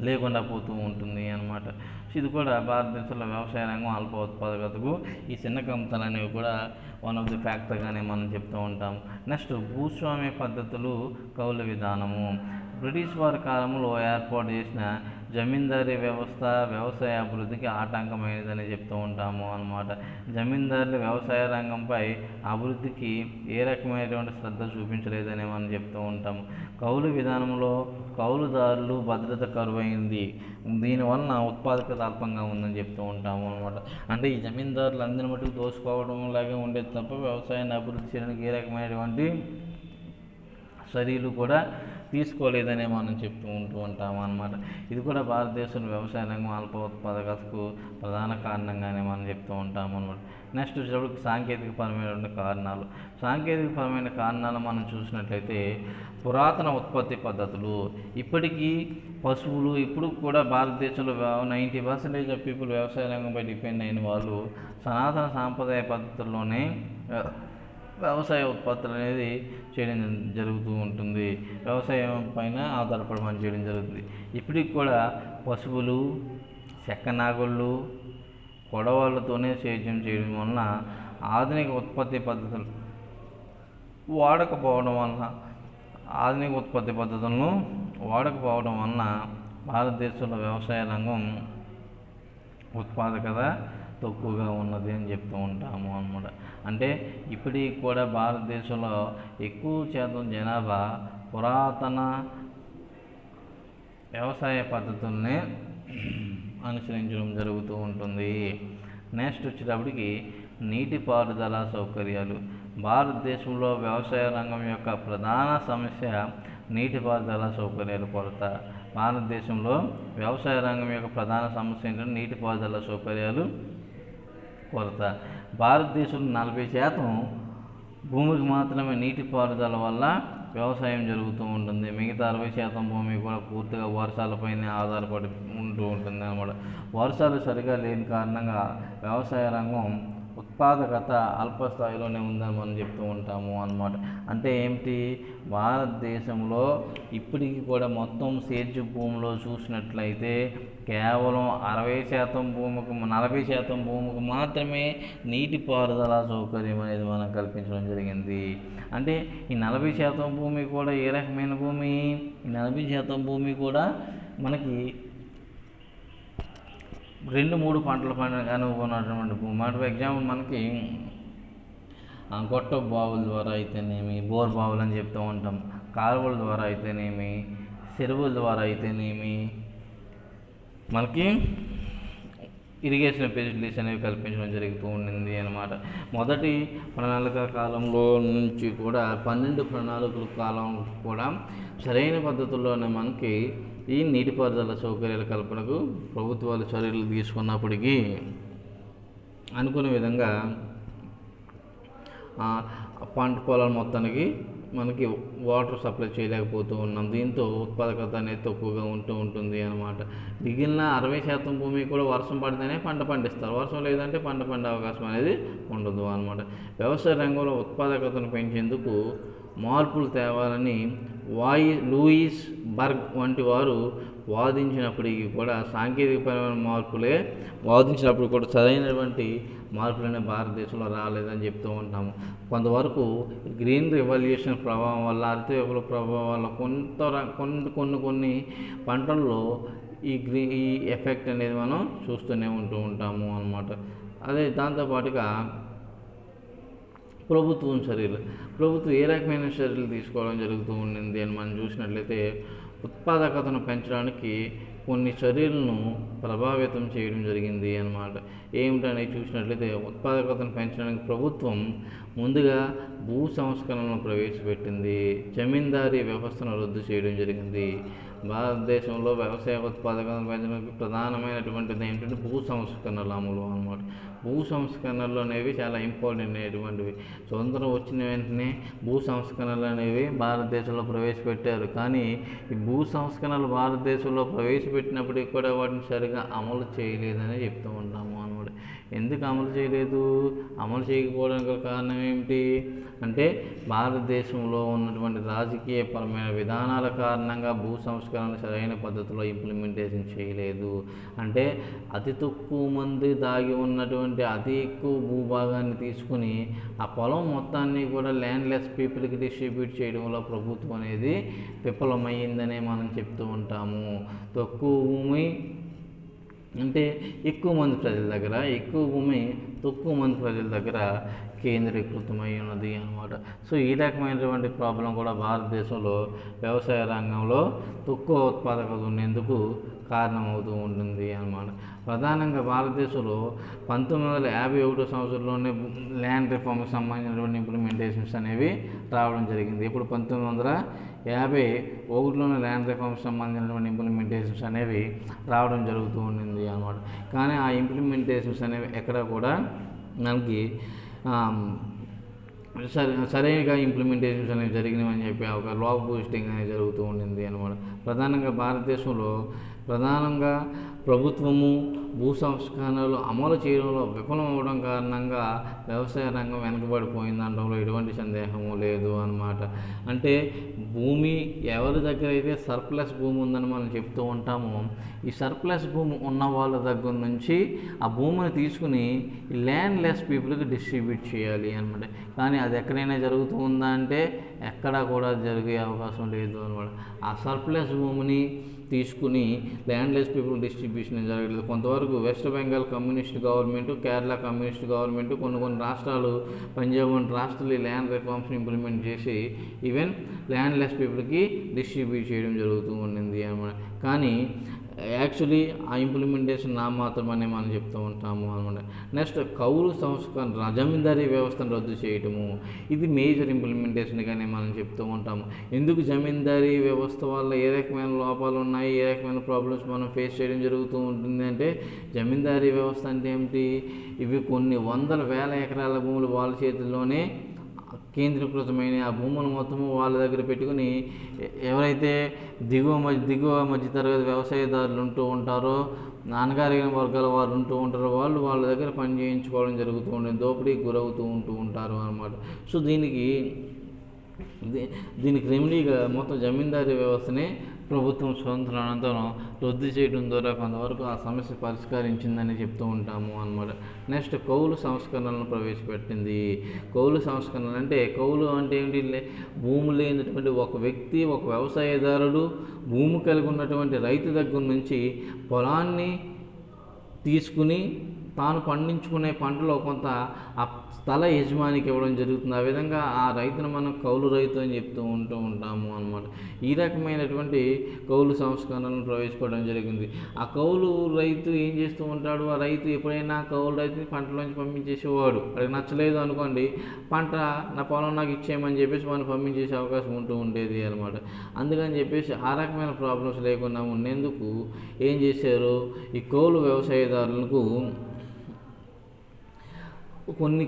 లేకుండా పోతూ ఉంటుంది అన్నమాట. ఇది కూడా భారతదేశంలో వ్యవసాయ రంగం అల్ప ఉత్పాదకతకు ఈ చిన్న కమతాలు అనేవి కూడా వన్ ఆఫ్ ది ఫ్యాక్టర్గానే మనం చెప్తూ ఉంటాము. నెక్స్ట్ భూస్వామ్య పద్ధతులు, కౌలు విధానము. బ్రిటిష్ వారి కాలంలో ఏర్పాటు చేసిన జమీందారీ వ్యవస్థ వ్యవసాయ అభివృద్ధికి ఆటంకమైనదని చెప్తూ ఉంటాము అన్నమాట. జమీందారులు వ్యవసాయ రంగంపై అభివృద్ధికి ఏ రకమైనటువంటి శ్రద్ధ చూపించలేదని మనం చెప్తూ ఉంటాము. కౌలు విధానంలో కౌలుదారులు భద్రత కరువైంది, దీనివలన ఉత్పాదకత అల్పంగా ఉందని చెప్తూ ఉంటాము అనమాట. అంటే ఈ జమీందారులు అందరి మటుకు దోసుకోవడం లాగే ఉండేది తప్ప వ్యవసాయాన్ని అభివృద్ధి చేయడానికి ఏ రకమైనటువంటి చర్యలు కూడా తీసుకోలేదని మనం చెప్తూ ఉంటాము అన్నమాట. ఇది కూడా భారతదేశంలో వ్యవసాయ రంగం అల్ప ఉత్పాదకతకు ప్రధాన కారణంగానే మనం చెప్తూ ఉంటాము అన్నమాట. నెక్స్ట్ వచ్చేటప్పుడు సాంకేతికపరమైనటువంటి కారణాలు. సాంకేతికపరమైన కారణాలు మనం చూసినట్లయితే పురాతన ఉత్పత్తి పద్ధతులు. ఇప్పటికీ పశువులు ఇప్పుడు కూడా భారతదేశంలో 90% ఆఫ్ పీపుల్ వ్యవసాయ రంగంపై డిపెండ్ అయిన వాళ్ళు సనాతన సాంప్రదాయ పద్ధతుల్లోనే వ్యవసాయ ఉత్పత్తులు అనేది చేయడం జరుగుతూ ఉంటుంది. వ్యవసాయం పైన ఆధారపడి మనం చేయడం జరుగుతుంది. ఇప్పటికి కూడా పశువులు, చెక్కనాగుళ్ళు, కొడవళ్ళతోనే సేద్యం చేయడం వలన ఆధునిక ఉత్పత్తి పద్ధతులు వాడకపోవడం వలన భారతదేశంలో వ్యవసాయ రంగం ఉత్పాదకత తక్కువగా ఉన్నది అని చెప్తూ ఉంటాము అన్నమాట. అంటే ఇప్పటికి కూడా భారతదేశంలో ఎక్కువ శాతం జనాభా పురాతన వ్యవసాయ పద్ధతుల్ని అనుసరించడం జరుగుతూ ఉంటుంది. నెక్స్ట్ వచ్చేటప్పటికి నీటిపారుదల సౌకర్యాలు. భారతదేశంలో వ్యవసాయ రంగం యొక్క ప్రధాన సమస్య నీటిపారుదల సౌకర్యాల కొరత. భారతదేశంలో వ్యవసాయ రంగం యొక్క ప్రధాన సమస్య ఏంటంటే నీటిపారుదల సౌకర్యాలు కొరత. భారతదేశంలో 40% భూమికి మాత్రమే నీటిపారుదల వల్ల వ్యవసాయం జరుగుతూ ఉంటుంది. మిగతా 60% భూమి కూడా పూర్తిగా వర్షాలపైనే ఆధారపడి ఉంటూ ఉంటుంది అన్నమాట. వర్షాలు సరిగా లేని కారణంగా వ్యవసాయ రంగం ఉత్పాదకత అల్పస్థాయిలోనే ఉందని మనం చెప్తూ ఉంటాము అన్నమాట. అంటే ఏమిటి, భారతదేశంలో ఇప్పటికీ కూడా మొత్తం సేద్య భూమిలో చూసినట్లయితే కేవలం 40% భూమికి 40% భూమికి మాత్రమే నీటిపారుదల సౌకర్యం అనేది మనం కల్పించడం జరిగింది. అంటే ఈ 40% భూమి కూడా ఏ రకమైన భూమి, ఈ 40% భూమి కూడా మనకి 2-3 పంటల పైన అనుకున్నటువంటి భూమి. ఫర్ ఎగ్జాంపుల్ మనకి గొట్ట బావుల ద్వారా అయితేనేమి, బోర్ బావులు అని చెప్తూ ఉంటాం, కాలువల ద్వారా అయితేనేమి, చెరువుల ద్వారా అయితేనేమి మనకి ఇరిగేషన్ ఫెసిలిటీస్ అనేవి కల్పించడం జరుగుతూ ఉండింది అన్నమాట. మొదటి ప్రణాళిక కాలంలో నుంచి కూడా 12 ప్రణాళికల కాలం కూడా సరైన పద్ధతుల్లోనే మనకి ఈ నీటిపారుదల సౌకర్యాల కల్పనకు ప్రభుత్వాలు చర్యలు తీసుకున్నప్పటికీ అనుకున్న విధంగా పంట పొలాల మొత్తానికి మనకి వాటర్ సప్లై చేయలేకపోతూ ఉన్నాం. దీంతో ఉత్పాదకత అనేది తక్కువగా ఉంటుంది అన్నమాట. మిగిలిన 60% భూమి కూడా వర్షం పడితేనే పంట పండిస్తారు, వర్షం లేదంటే పంట పండే అవకాశం అనేది ఉండదు అన్నమాట. వ్యవసాయ రంగంలో ఉత్పాదకతను పెంచేందుకు మార్పులు తేవాలని లూయిస్ బర్గ్ వంటి వారు వాదించినప్పటికీ కూడా సాంకేతికపరమైన మార్పులే వాదించినప్పుడు కూడా సరైనటువంటి మార్పులనే భారతదేశంలో రాలేదని చెప్తూ ఉంటాము. కొంతవరకు గ్రీన్ రెవల్యూషన్ ప్రభావం వల్ల, హరిత విప్లవ ప్రభావం వల్ల కొన్ని పంటల్లో ఈ ఎఫెక్ట్ అనేది మనం చూస్తూనే ఉంటాము అన్నమాట. అదే దాంతోపాటుగా ప్రభుత్వం ఏ రకమైన చర్యలు తీసుకోవడం జరుగుతూ ఉండింది అని మనం చూసినట్లయితే ఉత్పాదకతను పెంచడానికి కొన్ని చర్యలను ప్రభావితం చేయడం జరిగింది అన్నమాట. ఏమిటని చూసినట్లయితే ఉత్పాదకతను పెంచడానికి ప్రభుత్వం ముందుగా భూ సంస్కరణలను ప్రవేశపెట్టింది, జమీందారీ వ్యవస్థను రద్దు చేయడం జరిగింది. భారతదేశంలో వ్యవసాయ ఉత్పాదకతను పెంచడానికి ప్రధానమైనటువంటిది ఏంటంటే భూ సంస్కరణల అమలు అన్నమాట. భూ సంస్కరణలు అనేవి చాలా ఇంపార్టెంట్ అయినటువంటివి. స్వతంత్రం వచ్చిన వెంటనే భూ సంస్కరణలు అనేవి భారతదేశంలో ప్రవేశపెట్టారు. కానీ ఈ భూ సంస్కరణలు భారతదేశంలో ప్రవేశపెట్టినప్పటికీ కూడా వాటిని సరిగా అమలు చేయలేదని చెప్తూ ఉంటాము అన్నమాట. ఎందుకు అమలు చేయలేదు? అమలు చేయకపోవడానికి గల కారణం ఏమిటి అంటే భారతదేశంలో ఉన్నటువంటి రాజకీయపరమైన విధానాల కారణంగా భూ సంస్కరణ సరైన పద్ధతిలో ఇంప్లిమెంటేషన్ చేయలేదు. అంటే అతి తక్కువ మంది దాగి ఉన్నటువంటి అతి ఎక్కువ భూభాగాన్ని తీసుకుని ఆ పొలం మొత్తాన్ని కూడా ల్యాండ్లెస్ పీపుల్కి డిస్ట్రిబ్యూట్ చేయడంలో ప్రభుత్వం అనేది విఫలమైందనే మనం చెప్తూ ఉంటాము. తక్కువ భూమి అంటే ఎక్కువ మంది ప్రజల దగ్గర, ఎక్కువ భూమి తక్కువ మంది ప్రజల దగ్గర కేంద్రీకృతమై ఉన్నది అన్నమాట. సో ఈ రకమైనటువంటి ప్రాబ్లం కూడా భారతదేశంలో వ్యవసాయ రంగంలో తక్కువ ఉత్పాదకత ఉండేందుకు కారణమవుతూ ఉంటుంది అన్నమాట. ప్రధానంగా భారతదేశంలో 1951 సంవత్సరంలోనే ల్యాండ్ రిఫార్మ్కి సంబంధించినటువంటి ఇంప్లిమెంటేషన్స్ అనేవి రావడం జరిగింది. ఇప్పుడు 1951లోనే ల్యాండ్ రిఫార్మ్కి సంబంధించినటువంటి ఇంప్లిమెంటేషన్స్ అనేవి రావడం జరుగుతూ ఉండింది అన్నమాట. కానీ ఆ ఇంప్లిమెంటేషన్స్ అనేవి ఎక్కడ కూడా మనకి సరైనగా ఇంప్లిమెంటేషన్స్ అనేవి జరిగినవని చెప్పి ఒక లాబ్ బూస్టింగ్ అనేది జరుగుతూ ఉండింది అన్నమాట. ప్రధానంగా భారతదేశంలో ప్రభుత్వము భూ సంస్కరణలు అమలు చేయడంలో విఫలం అవ్వడం కారణంగా వ్యవసాయ రంగం వెనుకబడిపోయింది అనడంలో ఎటువంటి సందేహము లేదు అన్నమాట. అంటే భూమి ఎవరి దగ్గర అయితే సర్ప్లస్ భూమి ఉందని మనం చెప్తూ ఉంటామో, ఈ సర్ప్లస్ భూమి ఉన్న వాళ్ళ దగ్గర నుంచి ఆ భూమిని తీసుకుని ల్యాండ్లెస్ పీపుల్కి డిస్ట్రిబ్యూట్ చేయాలి అనమాట. కానీ అది ఎక్కడైనా జరుగుతూ ఉందా అంటే ఎక్కడా కూడా జరిగే అవకాశం లేదు అనమాట. ఆ సర్ప్లస్ భూమిని తీసుకుని ల్యాండ్లెస్ పీపుల్ డిస్ట్రిబ్యూషన్ జరగలేదు. కొంతవరకు west Bengal communist government, Kerala communist government, కొన్ని రాష్ట్రాలు, పంజాబ్ వంటి రాష్ట్రాలు ఈ ల్యాండ్ రిఫార్మ్స్ని ఇంప్లిమెంట్ చేసి ఈవెన్ ల్యాండ్లెస్ పీపుల్కి డిస్ట్రిబ్యూట్ చేయడం జరుగుతూ ఉండింది అన్నమాట. కానీ యాక్చువల్లీ ఆ ఇంప్లిమెంటేషన్ నామాత్రమని మనం చెప్తూ ఉంటాము అనమాట. నెక్స్ట్ కౌలు సంస్కరణ, జమీందారీ వ్యవస్థను రద్దు చేయటము, ఇది మేజర్ ఇంప్లిమెంటేషన్గానే మనం చెప్తూ ఉంటాము. ఎందుకు జమీందారీ వ్యవస్థ వల్ల ఏ రకమైన లోపాలు ఉన్నాయి, ఏ రకమైన ప్రాబ్లమ్స్ మనం ఫేస్ చేయడం జరుగుతూ ఉంటుంది అంటే, జమీందారీ వ్యవస్థ అంటే ఏమిటి? ఇవి కొన్ని వందల వేల ఎకరాల భూములు వాళ్ళ చేతుల్లోనే కేంద్రీకృతమైన ఆ భూములు మొత్తము వాళ్ళ దగ్గర పెట్టుకుని ఎవరైతే దిగువ మధ్య తరగతి వ్యవసాయదారులు ఉంటూ ఉంటారో, నాన్నగారిన వర్గాల వారు ఉంటూ ఉంటారో వాళ్ళ దగ్గర పని చేయించుకోవడం జరుగుతూ ఉంటుంది, దోపిడీకి గురవుతూ ఉంటారు అన్నమాట. సో దీనికి రెమెడీగా మొత్తం జమీందారీ వ్యవస్థని ప్రభుత్వం స్వతంత్రం అనంతరం రద్దు చేయడం ద్వారా కొంతవరకు ఆ సమస్య పరిష్కరించిందని చెప్తూ ఉంటాము అన్నమాట. నెక్స్ట్ కౌలు సంస్కరణలను ప్రవేశపెట్టింది. కౌలు సంస్కరణలు అంటే ఏంటి? భూమి లేనటువంటి ఒక వ్యక్తి, ఒక వ్యవసాయదారుడు భూమి కలిగి ఉన్నటువంటి రైతు దగ్గర నుంచి పొలాన్ని తీసుకుని తాను పండించుకునే పంటలో కొంత ఆ స్థల యజమానికి ఇవ్వడం జరుగుతుంది. ఆ విధంగా ఆ రైతును మనం కౌలు రైతు అని చెప్తూ ఉంటాము అన్నమాట. ఈ రకమైనటువంటి కౌలు సంస్కరణలను ప్రవేశపెట్టడం జరిగింది. ఆ కౌలు రైతు ఏం చేస్తూ ఉంటాడు? ఆ రైతు ఎప్పుడైనా కౌలు రైతుని పంటలోంచి పంపించేసేవాడు. అది నచ్చలేదు అనుకోండి, పంట నా పొలం నాకు ఇచ్చేయమని చెప్పేసి మనం పంపించేసే అవకాశం ఉంటూ ఉండేది అనమాట. అందుకని చెప్పేసి ఆ రకమైన ప్రాబ్లమ్స్ లేకుండా ఉండేందుకు ఏం చేశారు? ఈ కౌలు వ్యవసాయదారులకు కొన్ని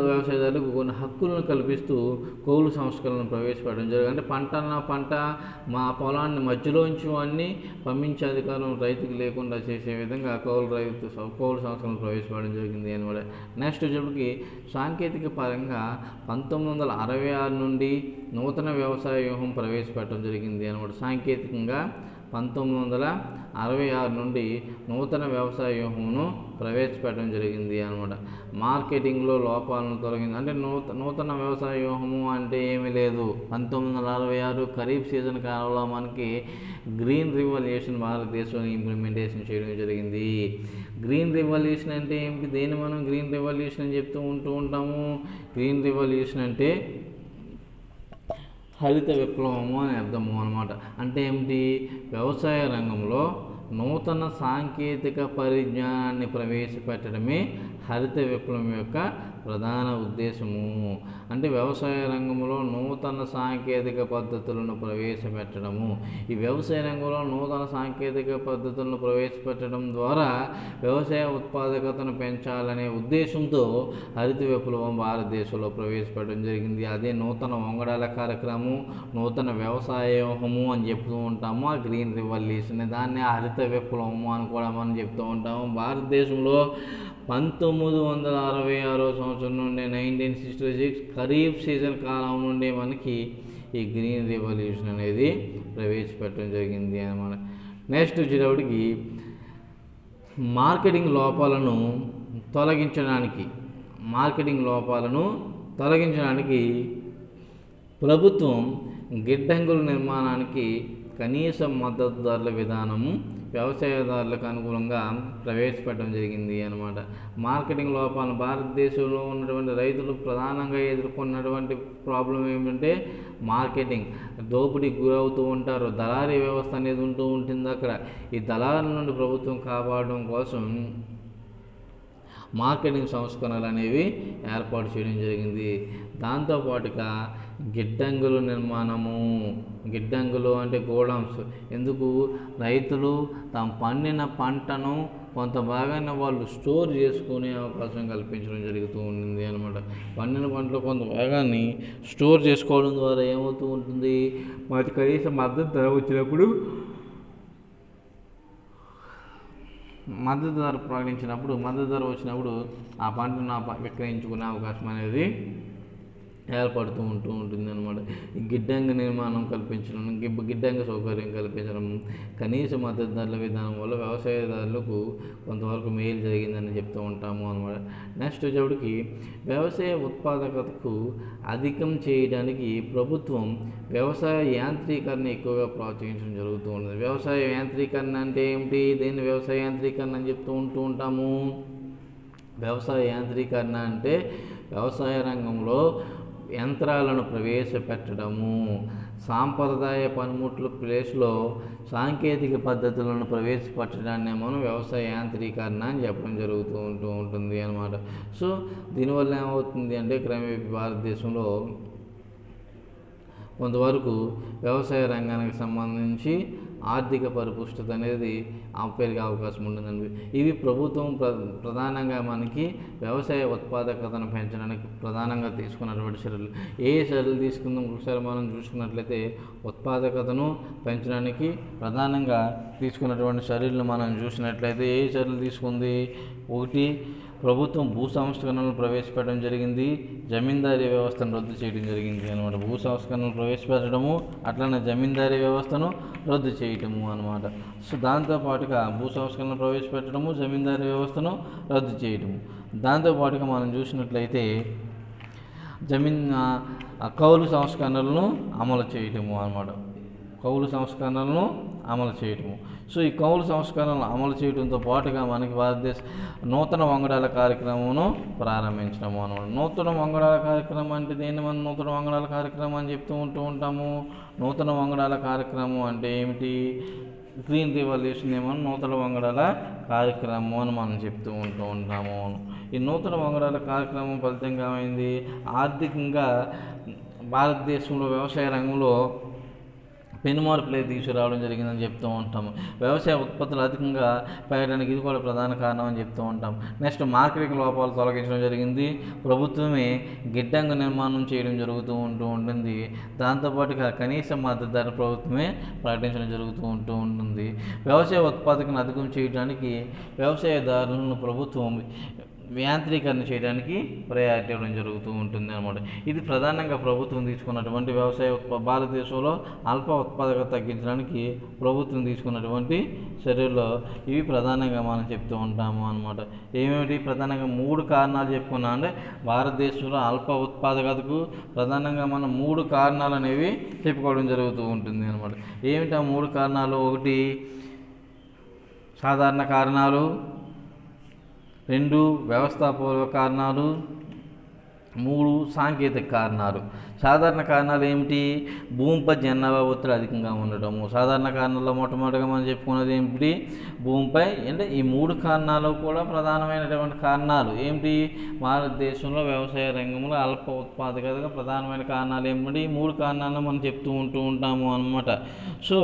వ్యవసాయదారులకు కొన్ని హక్కులను కల్పిస్తూ కౌలు సంస్కరణను ప్రవేశపెట్టడం జరిగింది. అంటే పంట మా పొలాన్ని మధ్యలోంచి అన్ని పంపించే అధికారం రైతుకి లేకుండా చేసే విధంగా కౌలు సంస్కరణను ప్రవేశపెట్టడం జరిగింది అనమాట. నెక్స్ట్ వచ్చేప్పటికి సాంకేతిక పరంగా 1966 నుండి నూతన వ్యవసాయ వ్యూహం ప్రవేశపెట్టడం జరిగింది అనమాట. సాంకేతికంగా 1966 నుండి నూతన వ్యవసాయ వ్యూహమును ప్రవేశపెట్టడం జరిగింది అనమాట. మార్కెటింగ్లో లోపాలను తొలగింది. అంటే నూతన వ్యవసాయ వ్యూహము అంటే ఏమీ లేదు. 1966 ఖరీఫ్ సీజన్ కాలంలో మనకి గ్రీన్ రివల్యూషన్ భారతదేశంలో ఇంప్లిమెంటేషన్ చేయడం జరిగింది. గ్రీన్ రివల్యూషన్ అంటే ఏమిటి? దేన్ని మనం గ్రీన్ రివల్యూషన్ అని చెప్తూ ఉంటాము. గ్రీన్ రివల్యూషన్ అంటే హరిత విప్లవము అని అర్థము అనమాట. అంటే ఏమిటి? వ్యవసాయ రంగంలో నూతన సాంకేతిక పరిజ్ఞానాన్ని ప్రవేశపెట్టడమే హరిత విప్లవం యొక్క ప్రధాన ఉద్దేశము. అంటే వ్యవసాయ రంగంలో నూతన సాంకేతిక పద్ధతులను ప్రవేశపెట్టడము. ఈ వ్యవసాయ రంగంలో నూతన సాంకేతిక పద్ధతులను ప్రవేశపెట్టడం ద్వారా వ్యవసాయ ఉత్పాదకతను పెంచాలనే ఉద్దేశంతో హరిత విప్లవం భారతదేశంలో ప్రవేశపెట్టడం జరిగింది. అదే నూతన వంగడాల కార్యక్రమం, నూతన వ్యవసాయ వ్యూహము అని చెప్తూ ఉంటాము. ఆ గ్రీన్ రివల్యూషన్, దాన్ని హరిత విప్లవము అని కూడా మనం చెప్తూ ఉంటాము. భారతదేశంలో 1966 సంవత్సరం నుండి 1966 ఖరీఫ్ సీజన్ కాలం నుండి మనకి ఈ గ్రీన్ రివల్యూషన్ అనేది ప్రవేశపెట్టడం జరిగింది అన్నమాట. నెక్స్ట్ వచ్చేటప్పటికి మార్కెటింగ్ లోపాలను తొలగించడానికి ప్రభుత్వం గిడ్డంగుల నిర్మాణానికి కనీస మద్దతు ధరల విధానము వ్యవసాయదారులకు అనుకూలంగా ప్రవేశపెట్టడం జరిగింది అన్నమాట. మార్కెటింగ్ లోపాలను భారతదేశంలో ఉన్నటువంటి రైతులు ప్రధానంగా ఎదుర్కొన్నటువంటి ప్రాబ్లం ఏమిటంటే మార్కెటింగ్, దోపిడీకి గురవుతూ ఉంటారు. దళారీ వ్యవస్థ అనేది ఉంటూ ఉంటుంది అక్కడ. ఈ దళారుల నుండి ప్రభుత్వం కాపాడడం కోసం మార్కెటింగ్ సంస్కరణలు అనేవి ఏర్పాటు చేయడం జరిగింది. దాంతోపాటుగా గిడ్డంగుల నిర్మాణము, గిడ్డంగులు అంటే గోడౌన్స్. ఎందుకు? రైతులు తాము పండిన పంటను కొంత భాగాన్ని వాళ్ళు స్టోర్ చేసుకునే అవకాశం కల్పించడం జరుగుతూ ఉంటుంది అన్నమాట. పండిన పంటలో కొంత భాగాన్ని స్టోర్ చేసుకోవడం ద్వారా ఏమవుతూ ఉంటుంది, వాటి కనీసం మద్దతు ధర వచ్చినప్పుడు మద్దతు ధర వచ్చినప్పుడు ఆ పంటను విక్రయించుకునే అవకాశం అనేది ఏర్పడుతూ ఉంటుంది అన్నమాట. ఈ గిడ్డంగి నిర్మాణం కల్పించడం, గిడ్డంగి సౌకర్యం కల్పించడం, కనీస మద్దతు ధరల విధానం వల్ల వ్యవసాయదారులకు కొంతవరకు మేలు జరిగిందని చెప్తూ ఉంటాము అన్నమాట. నెక్స్ట్ వచ్చేప్పటికి వ్యవసాయ ఉత్పాదకతకు అధికం చేయడానికి ప్రభుత్వం వ్యవసాయ యాంత్రీకరణ ఎక్కువగా ప్రోత్సహించడం జరుగుతూ ఉంటుంది. వ్యవసాయ యాంత్రీకరణ అంటే ఏమిటి? దీన్ని వ్యవసాయ యాంత్రీకరణ అని చెప్తూ ఉంటాము. వ్యవసాయ యాంత్రీకరణ అంటే వ్యవసాయ రంగంలో యంత్రాలను ప్రవేశపెట్టడము, సాంప్రదాయ పనిముట్ల ప్లేస్లో సాంకేతిక పద్ధతులను ప్రవేశపెట్టడాన్ని మనం వ్యవసాయ యాంత్రీకరణ అని చెప్పడం జరుగుతూ ఉంటుంది అన్నమాట. సో దీనివల్ల ఏమవుతుంది అంటే క్రమేపీ భారతదేశంలో కొంతవరకు వ్యవసాయ రంగానికి సంబంధించి ఆర్థిక పరిపుష్టత అనేది పెరిగే అవకాశం ఉంటుందండి. ఇవి ప్రభుత్వం ప్రధానంగా మనకి వ్యవసాయ ఉత్పాదకతను పెంచడానికి ప్రధానంగా తీసుకున్నటువంటి చర్యలు. ఏ చర్యలు తీసుకుందాం ఒకసారి మనం చూసుకున్నట్లయితే, ఉత్పాదకతను పెంచడానికి ప్రధానంగా తీసుకున్నటువంటి చర్యలను మనం చూసినట్లయితే ఏ చర్యలు తీసుకుంది? ఒకటి, ప్రభుత్వం భూ సంస్కరణలు ప్రవేశపెట్టడం జరిగింది, జమీందారీ వ్యవస్థను రద్దు చేయడం జరిగింది అనమాట. భూ సంస్కరణలు ప్రవేశపెట్టడము, అట్లనే జమీందారీ వ్యవస్థను రద్దు చేయటము అనమాట. సో దాంతోపాటుగా భూ సంస్కరణలు ప్రవేశపెట్టడము, జమీందారీ వ్యవస్థను రద్దు చేయటము. దాంతోపాటుగా మనం చూసినట్లయితే కౌలు సంస్కరణలను అమలు చేయటము అనమాట. కౌలు సంస్కరణలను అమలు చేయటము. సో ఈ కౌలు సంస్కరణలు అమలు చేయడంతో పాటుగా మనకి భారతదేశ నూతన వంగడాల కార్యక్రమమును ప్రారంభించడము అనమాట. నూతన వంగడాల కార్యక్రమం అంటే దేన్ని మనం నూతన వంగడాల కార్యక్రమం అని చెప్తూ ఉంటాము. నూతన వంగడాల కార్యక్రమం అంటే ఏమిటి? గ్రీన్ రివల్యూషన్ ఏమో నూతన వంగడాల కార్యక్రమం అని మనం చెప్తూ ఉంటాము. ఈ నూతన వంగడాల కార్యక్రమం ఫలితంగా ఏమైంది? ఆర్థికంగా భారతదేశంలో వ్యవసాయ రంగంలో పెనుమార్పులే తీసుకురావడం జరిగిందని చెప్తూ ఉంటాము. వ్యవసాయ ఉత్పత్తులు అధికంగా పెరగడానికి ఇది కూడా ప్రధాన కారణం అని చెప్తూ ఉంటాం. నెక్స్ట్, మార్కెటింగ్ లోపాలు తొలగించడం జరిగింది. ప్రభుత్వమే గిడ్డంగి నిర్మాణం చేయడం జరుగుతూ ఉంటుంది. దాంతోపాటుగా కనీస మద్దతు ధర ప్రభుత్వమే ప్రకటించడం జరుగుతూ ఉంటుంది. వ్యవసాయ ఉత్పాదకను అధికం చేయడానికి వ్యవసాయదారులను ప్రభుత్వం యాంత్రీకరణ చేయడానికి ప్రయారిటీ ఇవ్వడం జరుగుతూ ఉంటుంది అన్నమాట. ఇది ప్రధానంగా ప్రభుత్వం తీసుకున్నటువంటి వ్యవసాయ భారతదేశంలో అల్ప ఉత్పాదకత తగ్గించడానికి ప్రభుత్వం తీసుకున్నటువంటి చర్యల్లో ఇవి ప్రధానంగా మనం చెప్తూ ఉంటాము అన్నమాట. ఏమిటి? ప్రధానంగా 3 కారణాలు చెప్పుకున్నాం. అంటే భారతదేశంలో అల్ప ఉత్పాదకతకు ప్రధానంగా మనం 3 కారణాలు అనేవి చెప్పుకోవడం జరుగుతూ ఉంటుంది అన్నమాట. ఏమిటి ఆ 3 కారణాలు? ఒకటి, సాధారణ కారణాలు. 2, వ్యవస్థాపూర్వక కారణాలు. మూడు సాంకేతిక కారణాలు. సాధారణ కారణాలు ఏమిటి? భూమిపై జనాభా ఒత్తిడి అధికంగా ఉండటము. సాధారణ కారణాల్లో మొట్టమొదటిగా మనం చెప్పుకున్నది ఏమిటి? భూమిపై. అంటే ఈ మూడు కారణాలు కూడా ప్రధానమైనటువంటి కారణాలు. ఏమిటి? భారతదేశంలో వ్యవసాయ రంగంలో అల్ప ఉత్పాదకతగా ప్రధానమైన కారణాలు ఏమిటి? ఈ మూడు కారణాలను మనం చెప్తూ ఉంటాము అన్నమాట. సో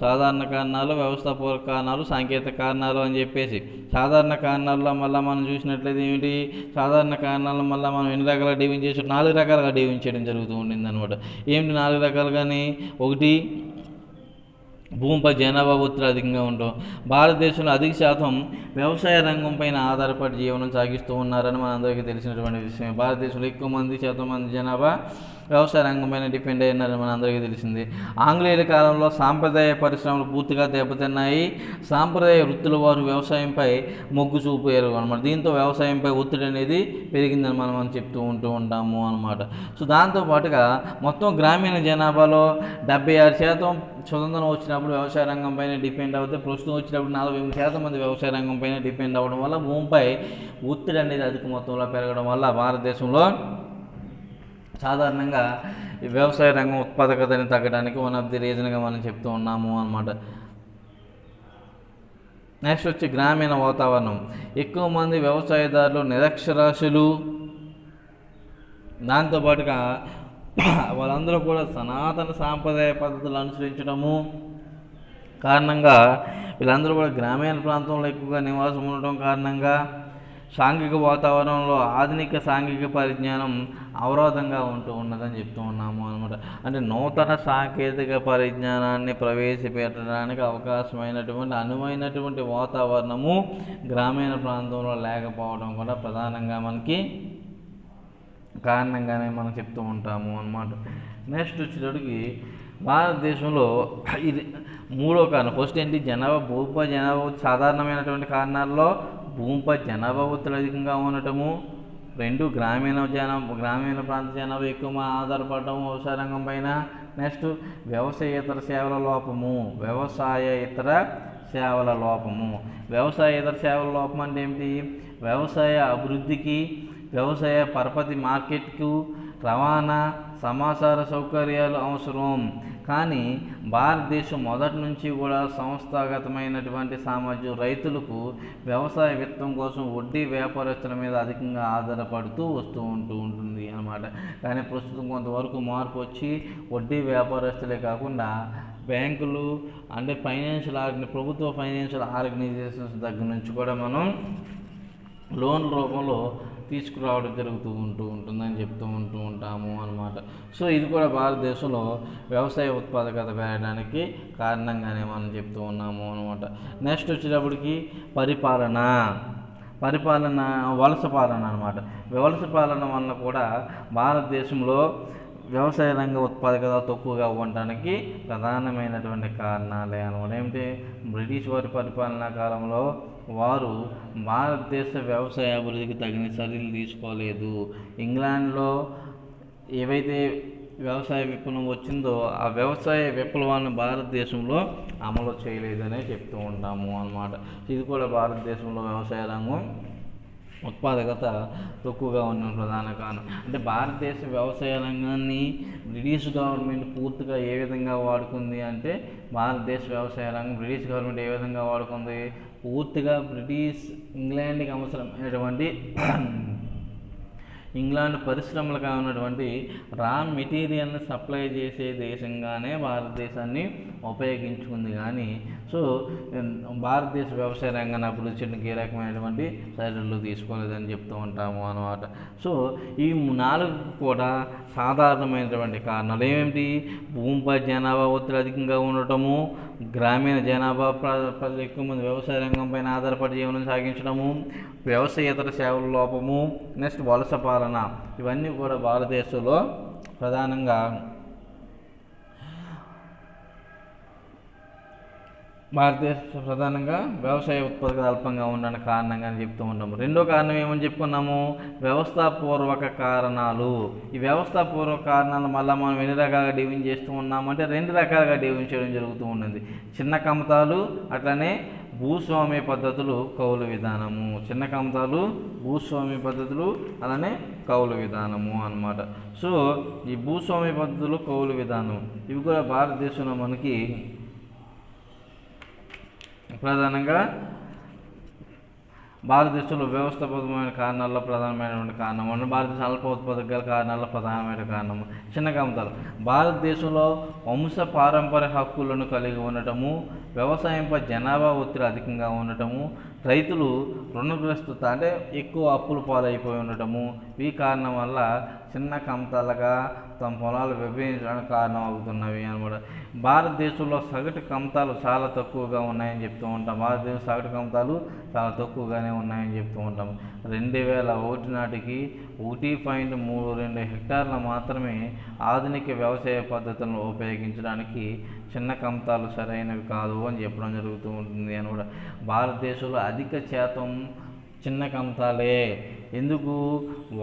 సాధారణ కారణాలు, వ్యవస్థాపక కారణాలు, సాంకేతిక కారణాలు అని చెప్పేసి సాధారణ కారణాల్లో మళ్ళీ మనం చూసినట్లయితే ఏమిటి? సాధారణ కారణాలను మళ్ళీ మనం ఎన్ని రకాలుగా డివిజన్ చేసి 4 రకాలుగా డివిజన్ చేయడం జరుగుతూ ఉండింది అనమాట. ఏమిటి 4 రకాలుగాని? ఒకటి, భూమిపై జనాభా ఒత్తిడి అధికంగా ఉండడం. భారతదేశంలో అధిక శాతం వ్యవసాయ రంగం పైన ఆధారపడి జీవనం సాగిస్తూ ఉన్నారని మనందరికీ తెలిసినటువంటి విషయం. భారతదేశంలో ఎక్కువ మంది జనాభా వ్యవసాయ రంగం పైన డిపెండ్ అయినారని మనందరికీ తెలిసింది. ఆంగ్లేయుల కాలంలో సాంప్రదాయ పరిశ్రమలు పూర్తిగా దెబ్బతిన్నాయి. సాంప్రదాయ వృత్తుల వారు వ్యవసాయంపై మొగ్గు చూపారు అనమాట. దీంతో వ్యవసాయంపై ఒత్తిడి అనేది పెరిగిందని మనం చెప్తూ ఉంటాము అనమాట. సో దాంతోపాటుగా మొత్తం గ్రామీణ జనాభాలో 76% స్వతంత్రం వచ్చినప్పుడు వ్యవసాయ రంగం పైన డిపెండ్ అవుతే, ప్రస్తుతం వచ్చినప్పుడు 48% మంది వ్యవసాయ రంగం పైన డిపెండ్ అవ్వడం వల్ల భూమిపై ఒత్తిడి అనేది అధిక మొత్తంలో పెరగడం వల్ల భారతదేశంలో సాధారణంగా ఈ వ్యవసాయ రంగం ఉత్పాదకతని తగ్గడానికి వన్ ఆఫ్ ది రీజన్గా మనం చెప్తూ ఉన్నాము అన్నమాట. నెక్స్ట్ వచ్చి గ్రామీణ వాతావరణం. ఎక్కువ మంది వ్యవసాయదారులు నిరక్షరాస్యులు. దాంతోపాటుగా వాళ్ళందరూ కూడా సనాతన సాంప్రదాయ పద్ధతులు అనుసరించడము కారణంగా వీళ్ళందరూ కూడా గ్రామీణ ప్రాంతంలో ఎక్కువగా నివాసం ఉండటం కారణంగా సాంఘిక వాతావరణంలో ఆధునిక సాంఘిక పరిజ్ఞానం అవరోధంగా ఉన్నదని చెప్తూ ఉన్నాము అనమాట. అంటే నూతన సాంకేతిక పరిజ్ఞానాన్ని ప్రవేశపెట్టడానికి అవకాశమైనటువంటి అనువైనటువంటి వాతావరణము గ్రామీణ ప్రాంతంలో లేకపోవడం కూడా ప్రధానంగా మనకి కారణంగానే మనం చెప్తూ ఉంటాము అన్నమాట. నెక్స్ట్ వచ్చేటప్పటికి భారతదేశంలో ఇది మూడో కారణం. ఫస్ట్ ఏంటి? భూమిపై జనాభా సాధారణమైనటువంటి కారణాల్లో భూమిపై జనాభా ఒత్తిడి అధికంగా ఉండటము. 2, గ్రామీణ ప్రాంత జనాభా ఎక్కువ ఆధారపడటము వ్యవసాయ రంగం పైన. నెక్స్ట్ వ్యవసాయేతర సేవల లోపము. వ్యవసాయేతర సేవల లోపం అంటే ఏమిటి? వ్యవసాయ అభివృద్ధికి, వ్యవసాయ పరపతి మార్కెట్కు రవాణా, సమాచార సౌకర్యాలు అవసరం. కానీ భారతదేశం మొదటి నుంచి కూడా సంస్థాగతమైనటువంటి సామర్థ్యం రైతులకు వ్యవసాయ విత్తం కోసం వడ్డీ వ్యాపారస్తుల మీద అధికంగా ఆధారపడుతూ ఉంటుంది అన్నమాట. కానీ ప్రస్తుతం కొంతవరకు మార్పు వచ్చి వడ్డీ వ్యాపారస్తులే కాకుండా బ్యాంకులు అంటే ప్రభుత్వ ఫైనాన్షియల్ ఆర్గనైజేషన్స్ దగ్గర నుంచి కూడా మనం లోన్ రూపంలో తీసుకురావడం జరుగుతూ ఉంటుందని చెప్తూ ఉంటాము అన్నమాట. సో ఇది కూడా భారతదేశంలో వ్యవసాయ ఉత్పాదకత పెరగడానికి కారణంగానే మనం చెప్తూ ఉన్నాము అన్నమాట. నెక్స్ట్ వచ్చేటప్పటికి వలస పాలన అన్నమాట. వలస పాలన వల్ల కూడా భారతదేశంలో వ్యవసాయ రంగ ఉత్పాదకత తక్కువగా ఉండడానికి ప్రధానమైనటువంటి కారణాలే అనమాట. ఏమిటి? బ్రిటిష్ వారి పరిపాలనా కాలంలో వారు భారతదేశ వ్యవసాయ అభివృద్ధికి తగిన చర్యలు తీసుకోలేదు. ఇంగ్లాండ్లో ఏవైతే వ్యవసాయ విప్లవం వచ్చిందో ఆ వ్యవసాయ విప్లవాన్ని భారతదేశంలో అమలు చేయలేదనే చెప్తూ ఉంటాము అన్నమాట. ఇది కూడా భారతదేశంలో వ్యవసాయ రంగం ఉత్పాదకత తక్కువగా ఉన్న ప్రధాన కారణం. అంటే భారతదేశ వ్యవసాయ రంగాన్ని బ్రిటిష్ గవర్నమెంట్ పూర్తిగా ఏ విధంగా వాడుకుంది అంటే, భారతదేశ వ్యవసాయ రంగం బ్రిటిష్ గవర్నమెంట్ ఏ విధంగా వాడుకుంది? పూర్తిగా ఇంగ్లాండ్కి అవసరమైనటువంటి ఇంగ్లాండ్ పరిశ్రమలుగా ఉన్నటువంటి రా మెటీరియల్ని సప్లై చేసే దేశంగానే భారతదేశాన్ని ఉపయోగించుకుంది. కానీ సో భారతదేశ వ్యవసాయ రంగాన్ని అభివృద్ధి చేయడానికి ఏ రకమైనటువంటి చర్యలు తీసుకోలేదని చెప్తూ ఉంటాము అన్నమాట. సో ఈ 4 కూడా సాధారణమైనటువంటి కారణాలు. ఏమిటి? భూమిపై జనాభా ఒత్తిడి అధికంగా ఉండటము, గ్రామీణ జనాభా ప్రజలు ఎక్కువ మంది వ్యవసాయ రంగం పైన ఆధారపడి జీవనం సాగించడము, వ్యవసాయేతర సేవల లోపము, నెక్స్ట్ వలస పాలన. ఇవన్నీ కూడా భారతదేశంలో ప్రధానంగా భారతదేశ ప్రధానంగా వ్యవసాయ ఉత్పత్తులు అల్పంగా ఉండడానికి కారణంగా అని చెప్తూ ఉంటాము. రెండో కారణం ఏమని చెప్పుకున్నాము, వ్యవస్థాపూర్వక కారణాలు. ఈ వ్యవస్థాపూర్వక కారణాలు మళ్ళీ మనం ఎన్ని రకాలుగా డివిజన్ చేస్తూ ఉన్నామంటే 2 రకాలుగా డివిజన్ చేయడం జరుగుతూ ఉంటుంది. చిన్న కమతాలు, అట్లనే భూస్వామ్య పద్ధతులు, కౌలు విధానము. చిన్న కమతాలు, భూస్వామ్య పద్ధతులు, అలానే కౌలు విధానము అన్నమాట. సో ఈ భూస్వామ్య పద్ధతులు, కౌలు విధానం ఇవి కూడా భారతదేశంలో మనకి ప్రధానంగా భారతదేశంలో వ్యవస్థాపకమైన కారణాల్లో ప్రధానమైనటువంటి కారణం, భారతదేశం అల్ప ఉత్పాదక గల కారణాల్లో ప్రధానమైన కారణము చిన్న కమతాలు. భారతదేశంలో వంశ పారంపర్య హక్కులను కలిగి ఉండటము, వ్యవసాయంపై జనాభా ఒత్తిడి అధికంగా ఉండటము, రైతులు రుణగ్రస్తుత అంటే ఎక్కువ అప్పులు పాలైపోయి ఉండటము, ఈ కారణం వల్ల చిన్న కమతాలుగా తమ పొలాలు విభజించడానికి కారణం అవుతున్నవి అన్నమాట. భారతదేశంలో సగటు కమతాలు చాలా తక్కువగా ఉన్నాయని చెప్తూ ఉంటాం. భారతదేశం సగటు కమతాలు చాలా తక్కువగానే ఉన్నాయని చెప్తూ ఉంటాం. 2001 నాటికి 1.32 హెక్టార్ల మాత్రమే ఆధునిక వ్యవసాయ పద్ధతులను ఉపయోగించడానికి చిన్న కమతాలు సరైనవి కాదు అని చెప్పడం జరుగుతూ ఉంటుంది అన్నమాట. భారతదేశంలో అధిక శాతం చిన్న కమతాలే. ఎందుకు?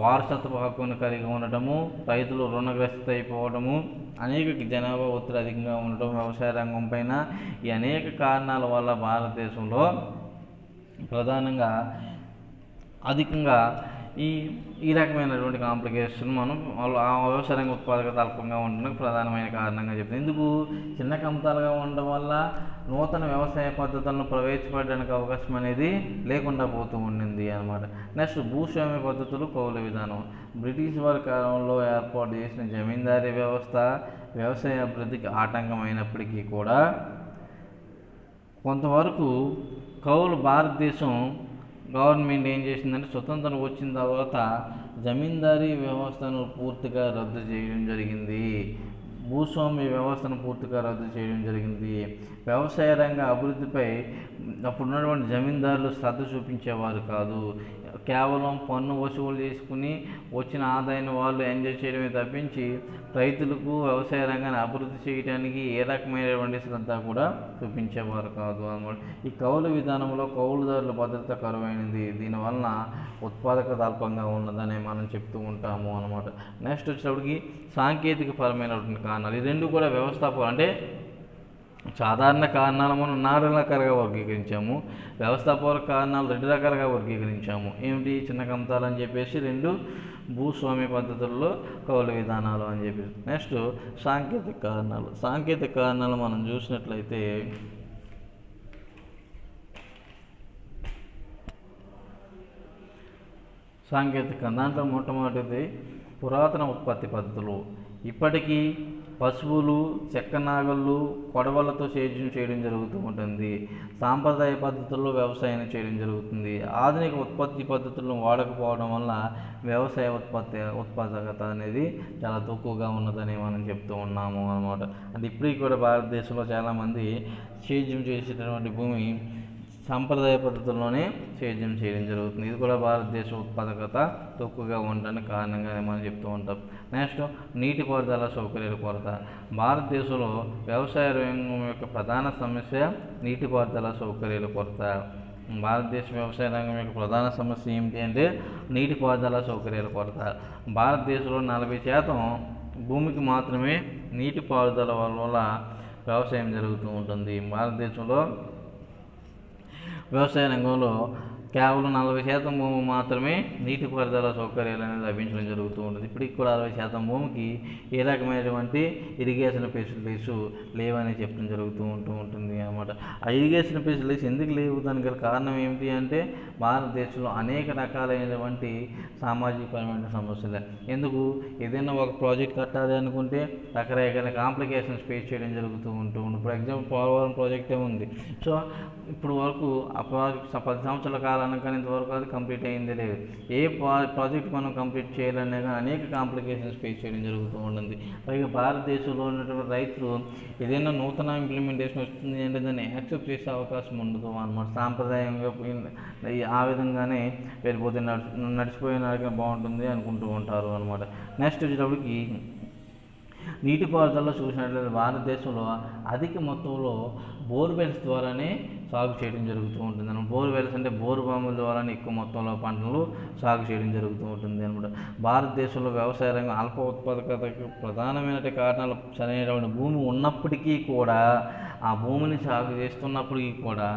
వారసత్వ హక్కును కలిగి ఉండటము, రైతులు రుణగ్రస్తత అయిపోవడము, అనేక జనాభా ఒత్తిడి అధికంగా ఉండటం వ్యవసాయ రంగం పైన, ఈ అనేక కారణాల వల్ల భారతదేశంలో ప్రధానంగా అధికంగా ఈ రకమైనటువంటి కాంప్లికేషన్ మనం వ్యవసాయ రంగ ఉత్పాదకత అల్పంగా ఉండడానికి ప్రధానమైన కారణంగా చెప్తాం. ఎందుకు? చిన్న కమతాలుగా ఉండడం వల్ల నూతన వ్యవసాయ పద్ధతులను ప్రవేశపెట్టడానికి అవకాశం అనేది లేకుండా పోతూ ఉండింది అన్నమాట. నెక్స్ట్ భూస్వామ్య పద్ధతులు, కౌలు విధానం. బ్రిటిష్ వారి కాలంలో ఏర్పాటు చేసిన జమీందారీ వ్యవస్థ వ్యవసాయ అభివృద్ధికి ఆటంకమైనప్పటికీ కూడా కొంతవరకు కౌలు భారతదేశం గవర్నమెంట్ ఏం చేసిందంటే స్వతంత్రం వచ్చిన తర్వాత జమీందారీ వ్యవస్థను పూర్తిగా రద్దు చేయడం జరిగింది, భూస్వామ్య వ్యవస్థను పూర్తిగా రద్దు చేయడం జరిగింది. వ్యవసాయ రంగ అభివృద్ధిపై అప్పుడున్నటువంటి జమీందారులు శ్రద్ధ చూపించేవారు కాదు. కేవలం పన్ను వసూలు చేసుకుని వచ్చిన ఆదాయాన్ని వాళ్ళు ఎంజాయ్ చేయడమే తప్పించి రైతులకు వ్యవసాయ రంగాన్ని అభివృద్ధి చేయడానికి ఏ రకమైనటువంటి శ్రద్ధ కూడా చూపించేవారు కాదు అన్నమాట. ఈ కౌలు విధానంలో కౌలుదారుల భద్రత కరువైనది, దీనివలన ఉత్పాదకత అల్పంగా ఉన్నదని మనం చెప్తూ ఉంటాము అన్నమాట. నెక్స్ట్ వచ్చేటప్పటికి సాంకేతిక పరమైనటువంటి కారణాలు. ఈ రెండు కూడా వ్యవస్థాపన అంటే సాధారణ కారణాలు మనం 4 రకాలుగా వర్గీకరించాము, వ్యవస్థాపక కారణాలు 2 రకాలుగా వర్గీకరించాము. ఏమిటి? చిన్న కమతాలు అని చెప్పేసి, 2 భూస్వామ్య పద్ధతుల్లో కౌలు విధానాలు అని చెప్పేసి. నెక్స్ట్ సాంకేతిక కారణాలు. సాంకేతిక కారణాలు మనం చూసినట్లయితే దాంట్లో మొట్టమొదటిది పురాతన ఉత్పత్తి పద్ధతులు. ఇప్పటికీ పశువులు, చెక్క నాగళ్ళు, కొడవలతో సేద్యం చేయడం జరుగుతూ ఉంటుంది. సాంప్రదాయ పద్ధతుల్లో వ్యవసాయం చేయడం జరుగుతుంది. ఆధునిక ఉత్పత్తి పద్ధతులను వాడకపోవడం వల్ల వ్యవసాయ ఉత్పాదకత అనేది చాలా తక్కువగా ఉన్నదని మనం చెప్తూ ఉన్నాము అన్నమాట. అంటే ఇప్పటికీ కూడా భారతదేశంలో చాలామంది సేద్యం చేసేటటువంటి భూమి సాంప్రదాయ పద్ధతుల్లోనే సేద్యం చేయడం జరుగుతుంది. ఇది కూడా భారతదేశ ఉత్పాదకత తక్కువగా ఉండడానికి కారణంగానే మనం చెప్తూ ఉంటాం. నెక్స్ట్ నీటిపారుదల సౌకర్యాల కొరత. భారతదేశంలో వ్యవసాయ రంగం యొక్క ప్రధాన సమస్య నీటిపారుదల సౌకర్యాల కొరత. భారతదేశ వ్యవసాయ రంగం యొక్క ప్రధాన సమస్య ఏమిటి అంటే నీటిపారుదల సౌకర్యాల కొరత. భారతదేశంలో 40% భూమికి మాత్రమే నీటిపారుదల వల్ల వ్యవసాయం జరుగుతూ ఉంటుంది. భారతదేశంలో వ్యవసాయ రంగంలో కేవలం 40% భూమి మాత్రమే నీటిపారుదల సౌకర్యాలు అనేది లభించడం జరుగుతూ ఉంటుంది. ఇప్పటికి కూడా 60% భూమికి ఏ రకమైనటువంటి ఇరిగేషన్ ఫెసిలిటీస్ లేవని చెప్పడం జరుగుతూ ఉంటుంది అన్నమాట. ఆ ఇరిగేషన్ ఫెసిలిటీస్ ఎందుకు లేవు? దానికి గల కారణం ఏమిటి అంటే భారతదేశంలో అనేక రకాలైనటువంటి సామాజికపరమైన సమస్యలే. ఎందుకు? ఏదైనా ఒక ప్రాజెక్ట్ కట్టాలి అనుకుంటే రకరకాల కాంప్లికేషన్స్ ఫేస్ చేయడం జరుగుతూ ఉంటుంది. ఫర్ ఎగ్జాంపుల్ పోలవరం ప్రాజెక్టే ఉంది. సో ఇప్పుడు వరకు ఆ ప్రాజెక్ట్ 10 సంవత్సరాల కాలం కానీ ఇంతవరకు అది కంప్లీట్ అయిందే లేదు. ఏ ప్రాజెక్ట్ మనం కంప్లీట్ చేయాలనే కానీ అనేక కాంప్లికేషన్స్ ఫేస్ చేయడం జరుగుతూ ఉంటుంది. పైగా భారతదేశంలో ఉన్నటువంటి రైతులు ఏదైనా నూతన ఇంప్లిమెంటేషన్ వస్తుంది అంటే దాన్ని యాక్సెప్ట్ చేసే అవకాశం ఉండదు అన్నమాట. సాంప్రదాయంగా ఆ విధంగానే వెళ్ళిపోతే నడిచిపోయినాక బాగుంటుంది అనుకుంటూ ఉంటారు అన్నమాట. నెక్స్ట్ వచ్చేటప్పటికి నీటిపారుదలలో చూసినట్లయితే భారతదేశంలో అధిక మొత్తంలో బోర్వెల్స్ ద్వారానే సాగు చేయడం జరుగుతూ ఉంటుంది అనమాట. బోర్వెల్స్ అంటే బోరు బావుల ద్వారానే ఎక్కువ మొత్తంలో పంటలు సాగు చేయడం జరుగుతూ ఉంటుంది అనమాట. భారతదేశంలో వ్యవసాయ రంగం అల్ప ఉత్పాదకతకు ప్రధానమైన కారణాలు సరైనటువంటి భూమి ఉన్నప్పటికీ కూడా, ఆ భూమిని సాగు చేస్తున్నప్పటికీ కూడా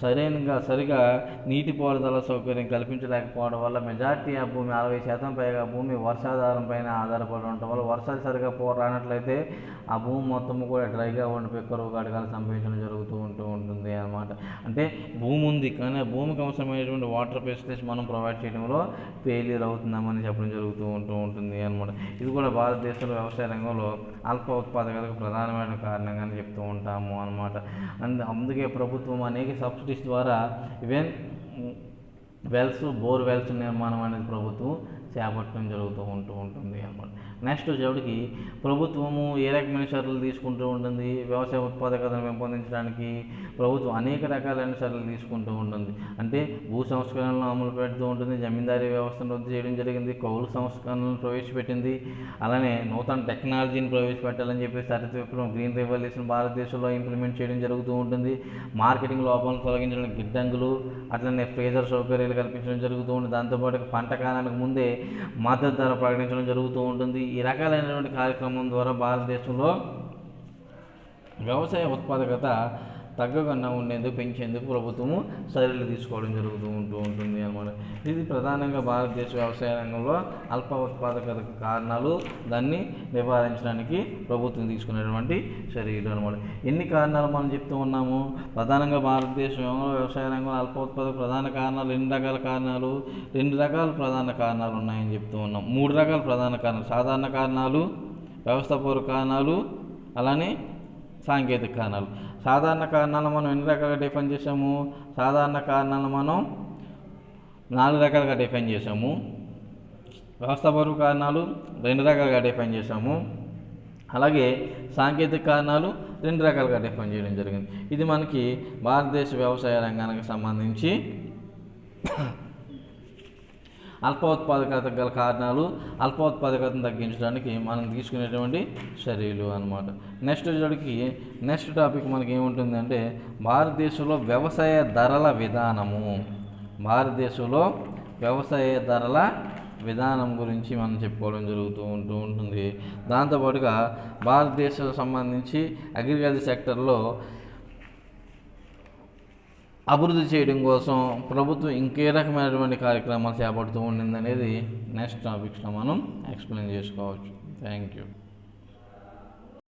సరిగా నీటిపారుదల సౌకర్యం కల్పించలేకపోవడం వల్ల మెజార్టీ ఆ భూమి 60% పైగా భూమి వర్షాధారం పైన ఆధారపడి ఉండటం వల్ల వర్షాలు సరిగా రానట్లయితే ఆ భూమి మొత్తం కూడా డ్రైగా ఉండిపోయి కరువు కాటకాలు సంభవించడం జరుగుతూ ఉంటుంది అన్నమాట. అంటే భూమి ఉంది కానీ ఆ భూమికి అవసరమైనటువంటి వాటర్ ఫెసిలిటీస్ మనం ప్రొవైడ్ చేయడంలో ఫెయిల్యూర్ అవుతున్నామని చెప్పడం జరుగుతూ ఉంటుంది అన్నమాట. ఇది కూడా భారతదేశంలో వ్యవసాయ రంగంలో అల్ప ఉత్పాదకతకు ప్రధానమైన కారణంగానే చెప్తూ ఉంటాము అన్నమాట. అండ్ అందుకే ప్రభుత్వం అనేక సబ్సిడీస్ ద్వారా ఈవెన్ బోర్ వెల్స్ నిర్మాణం అనేది ప్రభుత్వం చేపట్టడం జరుగుతూ ఉంటుంది అన్నమాట. నెక్స్ట్ వచ్చేటికి ప్రభుత్వము ఏ రకమైన చర్యలు తీసుకుంటూ ఉంటుంది, వ్యవసాయ ఉత్పాదకతను పెంపొందించడానికి ప్రభుత్వం అనేక రకాలైన చర్యలు తీసుకుంటూ ఉంటుంది. అంటే భూ సంస్కరణలను అమలు పెడుతూ ఉంటుంది, జమీందారీ వ్యవస్థను రద్దు చేయడం జరిగింది, కౌలు సంస్కరణలను ప్రవేశపెట్టింది, అలానే నూతన టెక్నాలజీని ప్రవేశపెట్టాలని చెప్పేసి హరిత విప్లవం గ్రీన్ రెవల్యూషన్ భారతదేశంలో ఇంప్లిమెంట్ చేయడం జరుగుతూ ఉంటుంది. మార్కెటింగ్ లోపాలను తొలగించడానికి గిడ్డంగులు, అట్లనే ఫ్రీజర్ సౌకర్యాలు కల్పించడం జరుగుతూ ఉంటుంది. దాంతోపాటు పంట కాలానికి ముందే మద్దతు ధర ప్రకటించడం జరుగుతూ ఉంటుంది. ఈ రకాలైనటువంటి కార్యక్రమం ద్వారా భారతదేశంలో వ్యవసాయ ఉత్పాదకత తగ్గకుండా ఉండేందుకు పెంచేందుకు ప్రభుత్వము చర్యలు తీసుకోవడం జరుగుతూ ఉంటుంది అన్నమాట. ఇది ప్రధానంగా భారతదేశ వ్యవసాయ రంగంలో అల్ప ఉత్పాదకతకు కారణాలు, దాన్ని నివారించడానికి ప్రభుత్వం తీసుకునేటువంటి చర్యలు అన్నమాట. ఎన్ని కారణాలు మనం చెప్తూ ఉన్నాము? ప్రధానంగా భారతదేశంలో వ్యవసాయ రంగంలో అల్ప ఉత్పాదక ప్రధాన కారణాలు రెండు రకాల ప్రధాన కారణాలు ఉన్నాయని చెప్తూ ఉన్నాం. 3 రకాల ప్రధాన కారణాలు: సాధారణ కారణాలు, వ్యవస్థాపూర్వక కారణాలు, అలానే సాంకేతిక కారణాలు. సాధారణ కారణాలను మనం ఎన్ని రకాలుగా డిఫైన్ చేసాము? సాధారణ కారణాలను మనం 4 రకాలుగా డిఫైన్ చేసాము. వ్యవస్థాపూర్వక కారణాలు 2 రకాలుగా డిఫైన్ చేసాము. అలాగే సాంకేతిక కారణాలు 2 రకాలుగా డిఫైన్ చేయడం జరిగింది. ఇది మనకి భారతదేశ వ్యవసాయ రంగానికి సంబంధించి అల్ప ఉత్పాదకత గల కారణాలు, అల్ప ఉత్పాదకతను తగ్గించడానికి మనం తీసుకునేటువంటి చర్యలు అన్నమాట. నెక్స్ట్ టాపిక్ మనకి ఏముంటుందంటే భారతదేశంలో వ్యవసాయ ధరల విధానం గురించి మనం చెప్పుకోవడం జరుగుతూ ఉంటుంది. దాంతోపాటుగా భారతదేశం సంబంధించి అగ్రికల్చర్ సెక్టర్లో అభివృద్ధి చేయడం కోసం ప్రభుత్వం ఇంకే రకమైనటువంటి కార్యక్రమాలు చేపడుతూ ఉండింది అనేది నెక్స్ట్ టాపిక్స్లో మనం ఎక్స్ప్లెయిన్ చేసుకోవచ్చు. Thank you.